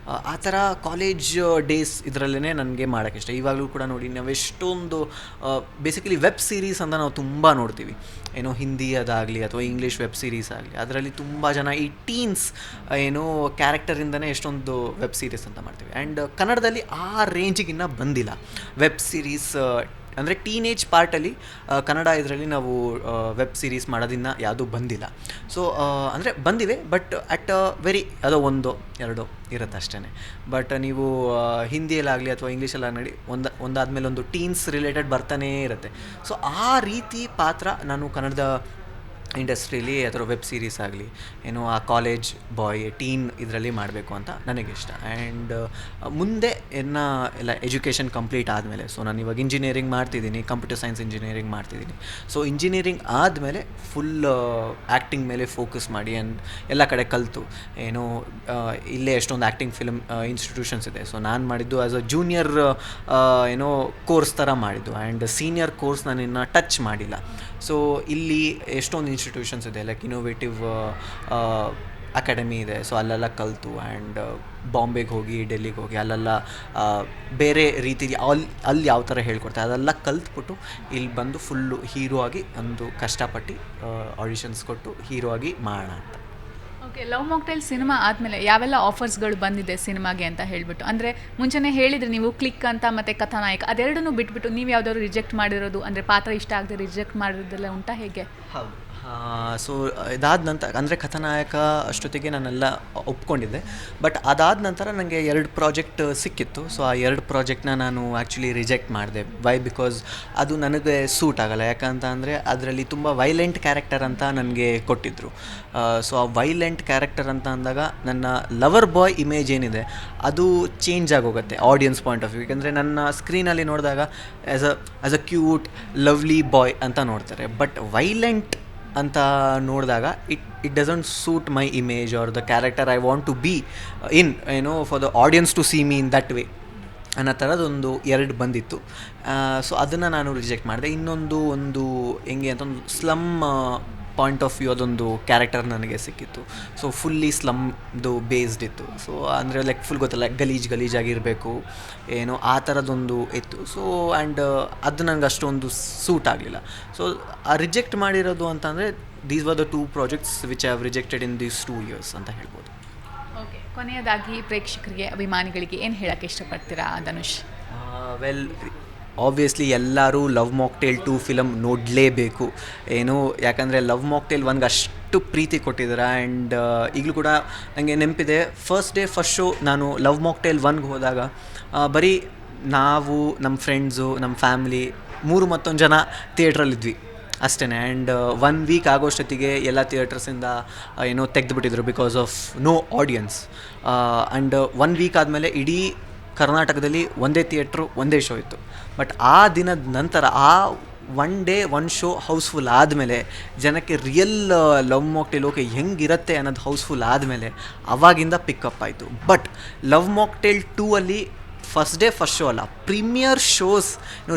ಆ ಥರ ಕಾಲೇಜ್ ಡೇಸ್ ಇದರಲ್ಲೇ ನನಗೆ ಮಾಡೋಕ್ಕೆ ಇಷ್ಟ. ಇವಾಗಲೂ ಕೂಡ ನೋಡಿ ನಾವೆಷ್ಟೊಂದು ಬೇಸಿಕಲಿ ವೆಬ್ ಸೀರೀಸ್ ಅಂತ ನಾವು ತುಂಬ ನೋಡ್ತೀವಿ. ಏನೋ ಹಿಂದಿ ಅದಾಗಲಿ ಅಥವಾ ಇಂಗ್ಲೀಷ್ ವೆಬ್ ಸೀರೀಸ್ ಆಗಲಿ, ಅದರಲ್ಲಿ ತುಂಬ ಜನ ಈ ಟೀನ್ಸ್ ಏನೋ ಕ್ಯಾರೆಕ್ಟರಿಂದನೇ ಎಷ್ಟೊಂದು ವೆಬ್ ಸೀರೀಸ್ ಅಂತ ಮಾಡ್ತೀವಿ. ಆ್ಯಂಡ್ ಕನ್ನಡದಲ್ಲಿ ಆ ರೇಂಜಿಗಿನ್ನ ಬಂದಿಲ್ಲ ವೆಬ್ ಸೀರೀಸ್. ಅಂದರೆ ಟೀನೇಜ್ ಪಾರ್ಟಲ್ಲಿ ಕನ್ನಡ ಇದರಲ್ಲಿ ನಾವು ವೆಬ್ ಸೀರೀಸ್ ಮಾಡೋದಿನ್ನ ಯಾವುದೂ ಬಂದಿಲ್ಲ. ಸೊ ಅಂದರೆ ಬಂದಿವೆ, ಬಟ್ ಅಟ್ ವೆರಿ ಅದೋ 1-2 ಇರುತ್ತೆ ಅಷ್ಟೇ. ಬಟ್ ನೀವು ಹಿಂದಿಯಲ್ಲಾಗಲಿ ಅಥವಾ ಇಂಗ್ಲೀಷಲ್ಲಾಗಲಿ ನೋಡಿ ಒಂದಾದಮೇಲೆ ಒಂದು ಟೀನ್ಸ್ ರಿಲೇಟೆಡ್ ಬರ್ತಾನೇ ಇರುತ್ತೆ. ಸೊ ಆ ರೀತಿ ಪಾತ್ರ ನಾನು ಕನ್ನಡದ ಇಂಡಸ್ಟ್ರೀಲಿ ಅಥವಾ ವೆಬ್ ಸೀರೀಸ್ ಆಗಲಿ ಏನೋ ಆ ಕಾಲೇಜ್ ಬಾಯ್ ಟೀನ್ ಇದರಲ್ಲಿ ಮಾಡಬೇಕು ಅಂತ ನನಗಿಷ್ಟ. ಆ್ಯಂಡ್ ಮುಂದೆ ಎಲ್ಲ ಎಜುಕೇಷನ್ ಕಂಪ್ಲೀಟ್ ಆದಮೇಲೆ, ಸೊ ನಾನು ಇವಾಗ ಇಂಜಿನಿಯರಿಂಗ್ ಮಾಡ್ತಿದ್ದೀನಿ, ಕಂಪ್ಯೂಟರ್ ಸೈನ್ಸ್ ಇಂಜಿನಿಯರಿಂಗ್ ಮಾಡ್ತಿದ್ದೀನಿ. ಸೊ ಇಂಜಿನಿಯರಿಂಗ್ ಆದಮೇಲೆ ಫುಲ್ ಆ್ಯಕ್ಟಿಂಗ್ ಮೇಲೆ ಫೋಕಸ್ ಮಾಡಿ ಆ್ಯಂಡ್ ಎಲ್ಲ ಕಡೆ ಕಲಿತು ಏನೋ ಇಲ್ಲೇ ಎಷ್ಟೊಂದು ಆ್ಯಕ್ಟಿಂಗ್ ಫಿಲ್ಮ್ ಇನ್ಸ್ಟಿಟ್ಯೂಷನ್ಸ್ ಇದೆ. ಸೊ ನಾನು ಮಾಡಿದ್ದು ಆ್ಯಸ್ ಅ ಜೂನಿಯರ್ ಏನೋ ಕೋರ್ಸ್ ಥರ ಮಾಡಿದ್ದು, ಆ್ಯಂಡ್ ಸೀನಿಯರ್ ಕೋರ್ಸ್ ನಾನು ಇನ್ನೂ ಟಚ್ ಮಾಡಿಲ್ಲ. ಸೊ ಇಲ್ಲಿ ಎಷ್ಟೊಂದು ಇನ್ಸ್ಟಿಟ್ಯೂಷನ್ಸ್ ಇದೆ, ಲೈಕ್ ಇನೋವೇಟಿವ್ ಅಕಾಡೆಮಿ ಇದೆ. ಸೊ ಅಲ್ಲೆಲ್ಲ ಕಲಿತು ಆ್ಯಂಡ್ ಬಾಂಬೆಗೆ ಹೋಗಿ, ಡೆಲ್ಲಿಗೆ ಹೋಗಿ ಅಲ್ಲೆಲ್ಲ ಬೇರೆ ರೀತಿ ಅಲ್ಲಿ ಯಾವ ಥರ ಹೇಳ್ಕೊಡ್ತಾರೆ ಅದೆಲ್ಲ ಕಲ್ತ್ಬಿಟ್ಟು ಇಲ್ಲಿ ಬಂದು ಫುಲ್ಲು ಹೀರೋ ಆಗಿ ಒಂದು ಕಷ್ಟಪಟ್ಟು ಆಡಿಷನ್ಸ್ ಕೊಟ್ಟು ಹೀರೋ ಆಗಿ ಮಾಡೋಣ ಅಂತ. ಓಕೆ, ಲವ್ ಮಾಕ್ಟೈಲ್ ಸಿನಿಮಾ ಆದಮೇಲೆ ಯಾವೆಲ್ಲ ಆಫರ್ಸ್ಗಳು ಬಂದಿದೆ ಸಿನಿಮಾಗೆ ಅಂತ ಹೇಳಿಬಿಟ್ಟು? ಅಂದರೆ ಮುಂಚೆನೇ ಹೇಳಿದರೆ ನೀವು ಕ್ಲಿಕ್ ಅಂತ ಮತ್ತು ಕಥಾನಾಯಕ ಅದೆರಡನ್ನೂ ಬಿಟ್ಬಿಟ್ಟು ನೀವು ಯಾವುದಾದ್ರು ರಿಜೆಕ್ಟ್ ಮಾಡಿರೋದು, ಅಂದರೆ ಪಾತ್ರ ಇಷ್ಟ ಆಗದೆ ರಿಜೆಕ್ಟ್ ಮಾಡಿರೋದೆಲ್ಲ ಉಂಟಾ, ಹೇಗೆ? ಹೌದು. ಸೊ ಇದಾದ ನಂತರ ಅಂದರೆ ಕಥಾನಾಯಕ ಅಷ್ಟೊತ್ತಿಗೆ ನಾನೆಲ್ಲ ಒಪ್ಕೊಂಡಿದ್ದೆ. ಬಟ್ ಅದಾದ ನಂತರ ನನಗೆ 2 ಪ್ರಾಜೆಕ್ಟ್ ಸಿಕ್ಕಿತ್ತು. ಸೊ ಆ 2 ಪ್ರಾಜೆಕ್ಟ್ನ ನಾನು ಆ್ಯಕ್ಚುಲಿ ರಿಜೆಕ್ಟ್ ಮಾಡಿದೆ. ವೈ? ಬಿಕಾಸ್ ಅದು ನನಗೆ ಸೂಟ್ ಆಗೋಲ್ಲ. ಯಾಕಂತ ಅಂದರೆ ಅದರಲ್ಲಿ ತುಂಬ ವೈಲೆಂಟ್ ಕ್ಯಾರೆಕ್ಟರ್ ಅಂತ ನನಗೆ ಕೊಟ್ಟಿದ್ದರು. ಸೊ ಆ ವೈಲೆಂಟ್ ಕ್ಯಾರೆಕ್ಟರ್ ಅಂತ ಅಂದಾಗ ನನ್ನ ಲವರ್ ಬಾಯ್ ಇಮೇಜ್ ಏನಿದೆ ಅದು ಚೇಂಜ್ ಆಗೋಗುತ್ತೆ ಆಡಿಯನ್ಸ್ ಪಾಯಿಂಟ್ ಆಫ್ ವ್ಯೂ. ಯಾಕೆಂದರೆ ನನ್ನ ಸ್ಕ್ರೀನಲ್ಲಿ ನೋಡಿದಾಗ as a cute lovely boy ಅಂತ ನೋಡ್ತಾರೆ. ಬಟ್ ವೈಲೆಂಟ್ ಅಂತ ನೋಡಿದಾಗ it doesn't suit my image or the character I want to be in for the audience to see me in that way ಅನ್ನೋ ಥರದೊಂದು 2 ಬಂದಿತ್ತು. ಸೊ ಅದನ್ನು ನಾನು ರಿಜೆಕ್ಟ್ ಮಾಡಿದೆ. ಒಂದು ಹೆಂಗೆ ಅಂತ ಒಂದು ಸ್ಲಮ್ ಪಾಯಿಂಟ್ ಆಫ್ ವ್ಯೂ ಅದೊಂದು ಕ್ಯಾರೆಕ್ಟರ್ ನನಗೆ ಸಿಕ್ಕಿತ್ತು. ಸೊ ಫುಲ್ಲಿ ಸ್ಲಮ್ದು ಬೇಸ್ಡ್ ಇತ್ತು. ಸೊ ಅಂದರೆ ಲೈಕ್ ಫುಲ್ ಗೊತ್ತಲ್ಲ, ಗಲೀಜಾಗಿರಬೇಕು ಆ ಥರದೊಂದು ಇತ್ತು. ಸೊ ಆ್ಯಂಡ್ ಅದು ನನಗೆ ಅಷ್ಟೊಂದು ಸೂಟ್ ಆಗಲಿಲ್ಲ. ಸೊ ಆ ರಿಜೆಕ್ಟ್ ಮಾಡಿರೋದು ಅಂತಂದರೆ these were the 2 projects which I have rejected in these 2 years ಅಂತ ಹೇಳ್ಬೋದು. ಓಕೆ, ಕೊನೆಯದಾಗಿ ಪ್ರೇಕ್ಷಕರಿಗೆ, ಅಭಿಮಾನಿಗಳಿಗೆ ಏನು ಹೇಳೋಕ್ಕೆ ಇಷ್ಟಪಡ್ತೀರಾ ಧನುಷ್? ವೆಲ್, ಆಬ್ವಿಯಸ್ಲಿ ಎಲ್ಲರೂ ಲವ್ ಮಾಕ್ಟೇಲ್ 2 ಫಿಲಮ್ ನೋಡಲೇಬೇಕು. ಯಾಕಂದರೆ ಲವ್ ಮಾಕ್ಟೇಲ್ 1ಗೆ ಅಷ್ಟು ಪ್ರೀತಿ ಕೊಟ್ಟಿದ್ದಾರೆ. ಆ್ಯಂಡ್ ಈಗಲೂ ಕೂಡ ನನಗೆ ನೆನಪಿದೆ, ಫಸ್ಟ್ ಶೋ ನಾನು ಲವ್ ಮಾಕ್ಟೇಲ್ 1ಗೆ ಹೋದಾಗ ಬರೀ ನಾವು, ನಮ್ಮ ಫ್ರೆಂಡ್ಸು, ನಮ್ಮ ಫ್ಯಾಮ್ಲಿ 3 ಮತ್ತೊಂದು ಜನ ಥಿಯೇಟ್ರಲ್ಲಿದ್ವಿ ಅಷ್ಟೇ. ಆ್ಯಂಡ್ 1 ವೀಕ್ ಆಗೋಷ್ಟೊತ್ತಿಗೆ ಎಲ್ಲ ಥಿಯೇಟರ್ಸಿಂದ ತೆಗೆದುಬಿಟ್ಟಿದ್ರು because of no audience. And 1 week ಆದಮೇಲೆ ಇಡೀ ಕರ್ನಾಟಕದಲ್ಲಿ ಒಂದೇ ಥಿಯೇಟ್ರು, ಒಂದೇ ಶೋ ಇತ್ತು. ಬಟ್ ಆ ದಿನದ ನಂತರ ಆ 1 ಡೇ 1 ಶೋ ಹೌಸ್ಫುಲ್ ಆದಮೇಲೆ ಜನಕ್ಕೆ ರಿಯಲ್ ಲವ್ ಮಾಕ್ಟೇಲ್ ಓಕೆ ಹೆಂಗಿರುತ್ತೆ ಅನ್ನೋದು ಹೌಸ್ಫುಲ್ ಆದಮೇಲೆ ಅವಾಗಿಂದ ಪಿಕಪ್ ಆಯಿತು. ಬಟ್ ಲವ್ ಮಾಕ್ಟೇಲ್ 2 ಅಲ್ಲಿ ಫಸ್ಟ್ ಶೋ ಅಲ್ಲ, ಪ್ರೀಮಿಯರ್ ಶೋಸ್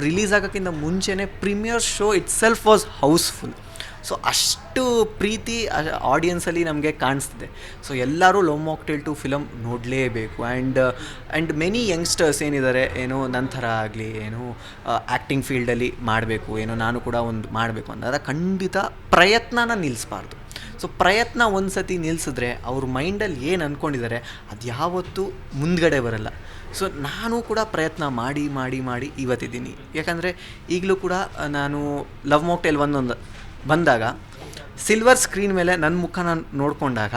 ರಿಲೀಸ್ ಆಗೋಕ್ಕಿಂತ ಮುಂಚೆನೇ ಪ್ರೀಮಿಯರ್ ಶೋ ಇಟ್ ಸೆಲ್ಫ್ ವಾಸ್ ಹೌಸ್ಫುಲ್. ಸೊ ಅಷ್ಟು ಪ್ರೀತಿ ಆಡಿಯನ್ಸಲ್ಲಿ ನಮಗೆ ಕಾಣಿಸ್ತಿದೆ. ಸೊ ಎಲ್ಲರೂ ಲವ್ ಮಾಕ್ಟೇಲ್ 2 ಫಿಲಮ್ ನೋಡಲೇಬೇಕು. ಆ್ಯಂಡ್ ಮೆನಿ ಯಂಗ್ಸ್ಟರ್ಸ್ ಏನಿದ್ದಾರೆ, ನನ್ನ ಥರ ಆಗಲಿ ಆ್ಯಕ್ಟಿಂಗ್ ಫೀಲ್ಡಲ್ಲಿ ಮಾಡಬೇಕು, ನಾನು ಕೂಡ ಒಂದು ಮಾಡಬೇಕು ಅಂದಾಗ ಖಂಡಿತ ಪ್ರಯತ್ನನ ನಿಲ್ಲಿಸಬಾರ್ದು. ಸೊ ಪ್ರಯತ್ನ ಒಂದು ಸತಿ ನಿಲ್ಲಿಸಿದ್ರೆ ಅವ್ರ ಮೈಂಡಲ್ಲಿ ಏನು ಅಂದ್ಕೊಂಡಿದ್ದಾರೆ ಅದು ಯಾವತ್ತೂ ಮುಂದ್ಗಡೆ ಬರಲ್ಲ. ಸೊ ನಾನು ಕೂಡ ಪ್ರಯತ್ನ ಮಾಡಿ ಇವತ್ತಿದ್ದೀನಿ. ಯಾಕಂದರೆ ಈಗಲೂ ಕೂಡ ನಾನು ಲವ್ ಮಾಕ್ಟೇಲ್ 1 ಬಂದಾಗ ಸಿಲ್ವರ್ ಸ್ಕ್ರೀನ್ ಮೇಲೆ ನನ್ನ ಮುಖನ ನೋಡಿಕೊಂಡಾಗ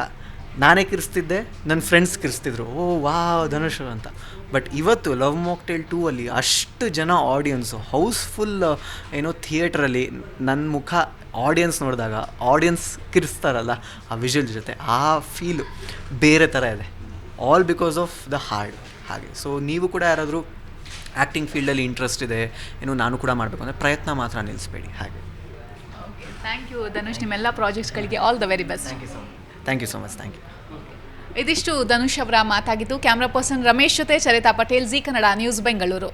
ನಾನೇ ಕಿರಿಸ್ತಿದ್ದೆ, ನನ್ನ ಫ್ರೆಂಡ್ಸ್ ಕಿರಿಸ್ತಿದ್ರು, ಓ ವಾವ್ ಧನುಷ್ ಅಂತ. ಬಟ್ ಇವತ್ತು ಲವ್ ಮಾಕ್ಟೇಲ್ 2 ಅಲ್ಲಿ ಅಷ್ಟು ಜನ ಆಡಿಯನ್ಸು ಹೌಸ್ಫುಲ್ ಥಿಯೇಟ್ರಲ್ಲಿ ನನ್ನ ಮುಖ ಆಡಿಯನ್ಸ್ ನೋಡಿದಾಗ ಆಡಿಯನ್ಸ್ ಕಿರಿಸ್ತಾರಲ್ಲ ಆ ವಿಜುವಲ್ ಜೊತೆ, ಆ ಫೀಲು ಬೇರೆ ಥರ ಇದೆ. All because of the hard. ಹಾಗೆ ಸೊ ನೀವು ಕೂಡ ಯಾರಾದರೂ ಆ್ಯಕ್ಟಿಂಗ್ ಫೀಲ್ಡಲ್ಲಿ ಇಂಟ್ರೆಸ್ಟ್ ಇದೆ, ನಾನು ಕೂಡ ಮಾಡಬೇಕು ಅಂದರೆ ಪ್ರಯತ್ನ ಮಾತ್ರ ನಿಲ್ಲಿಸಬೇಡಿ. ಹಾಗೆ ಥ್ಯಾಂಕ್ ಯು ಧನುಷ್, ನಿಮ್ಮೆಲ್ಲ ಪ್ರಾಜೆಕ್ಟ್ಸ್ಗಳಿಗೆ all the very best. Thank you so much. Thank you. ಇದಿಷ್ಟು ಧನುಷ್ ಅವರ ಮಾತಾಗಿದ್ದು. ಕ್ಯಾಮ್ರಾ ಪರ್ಸನ್ ರಮೇಶ್ ಜೊತೆ ಚರಿತಾ ಪಟೇಲ್, ಜಿ ಕನ್ನಡ ನ್ಯೂಸ್, ಬೆಂಗಳೂರು.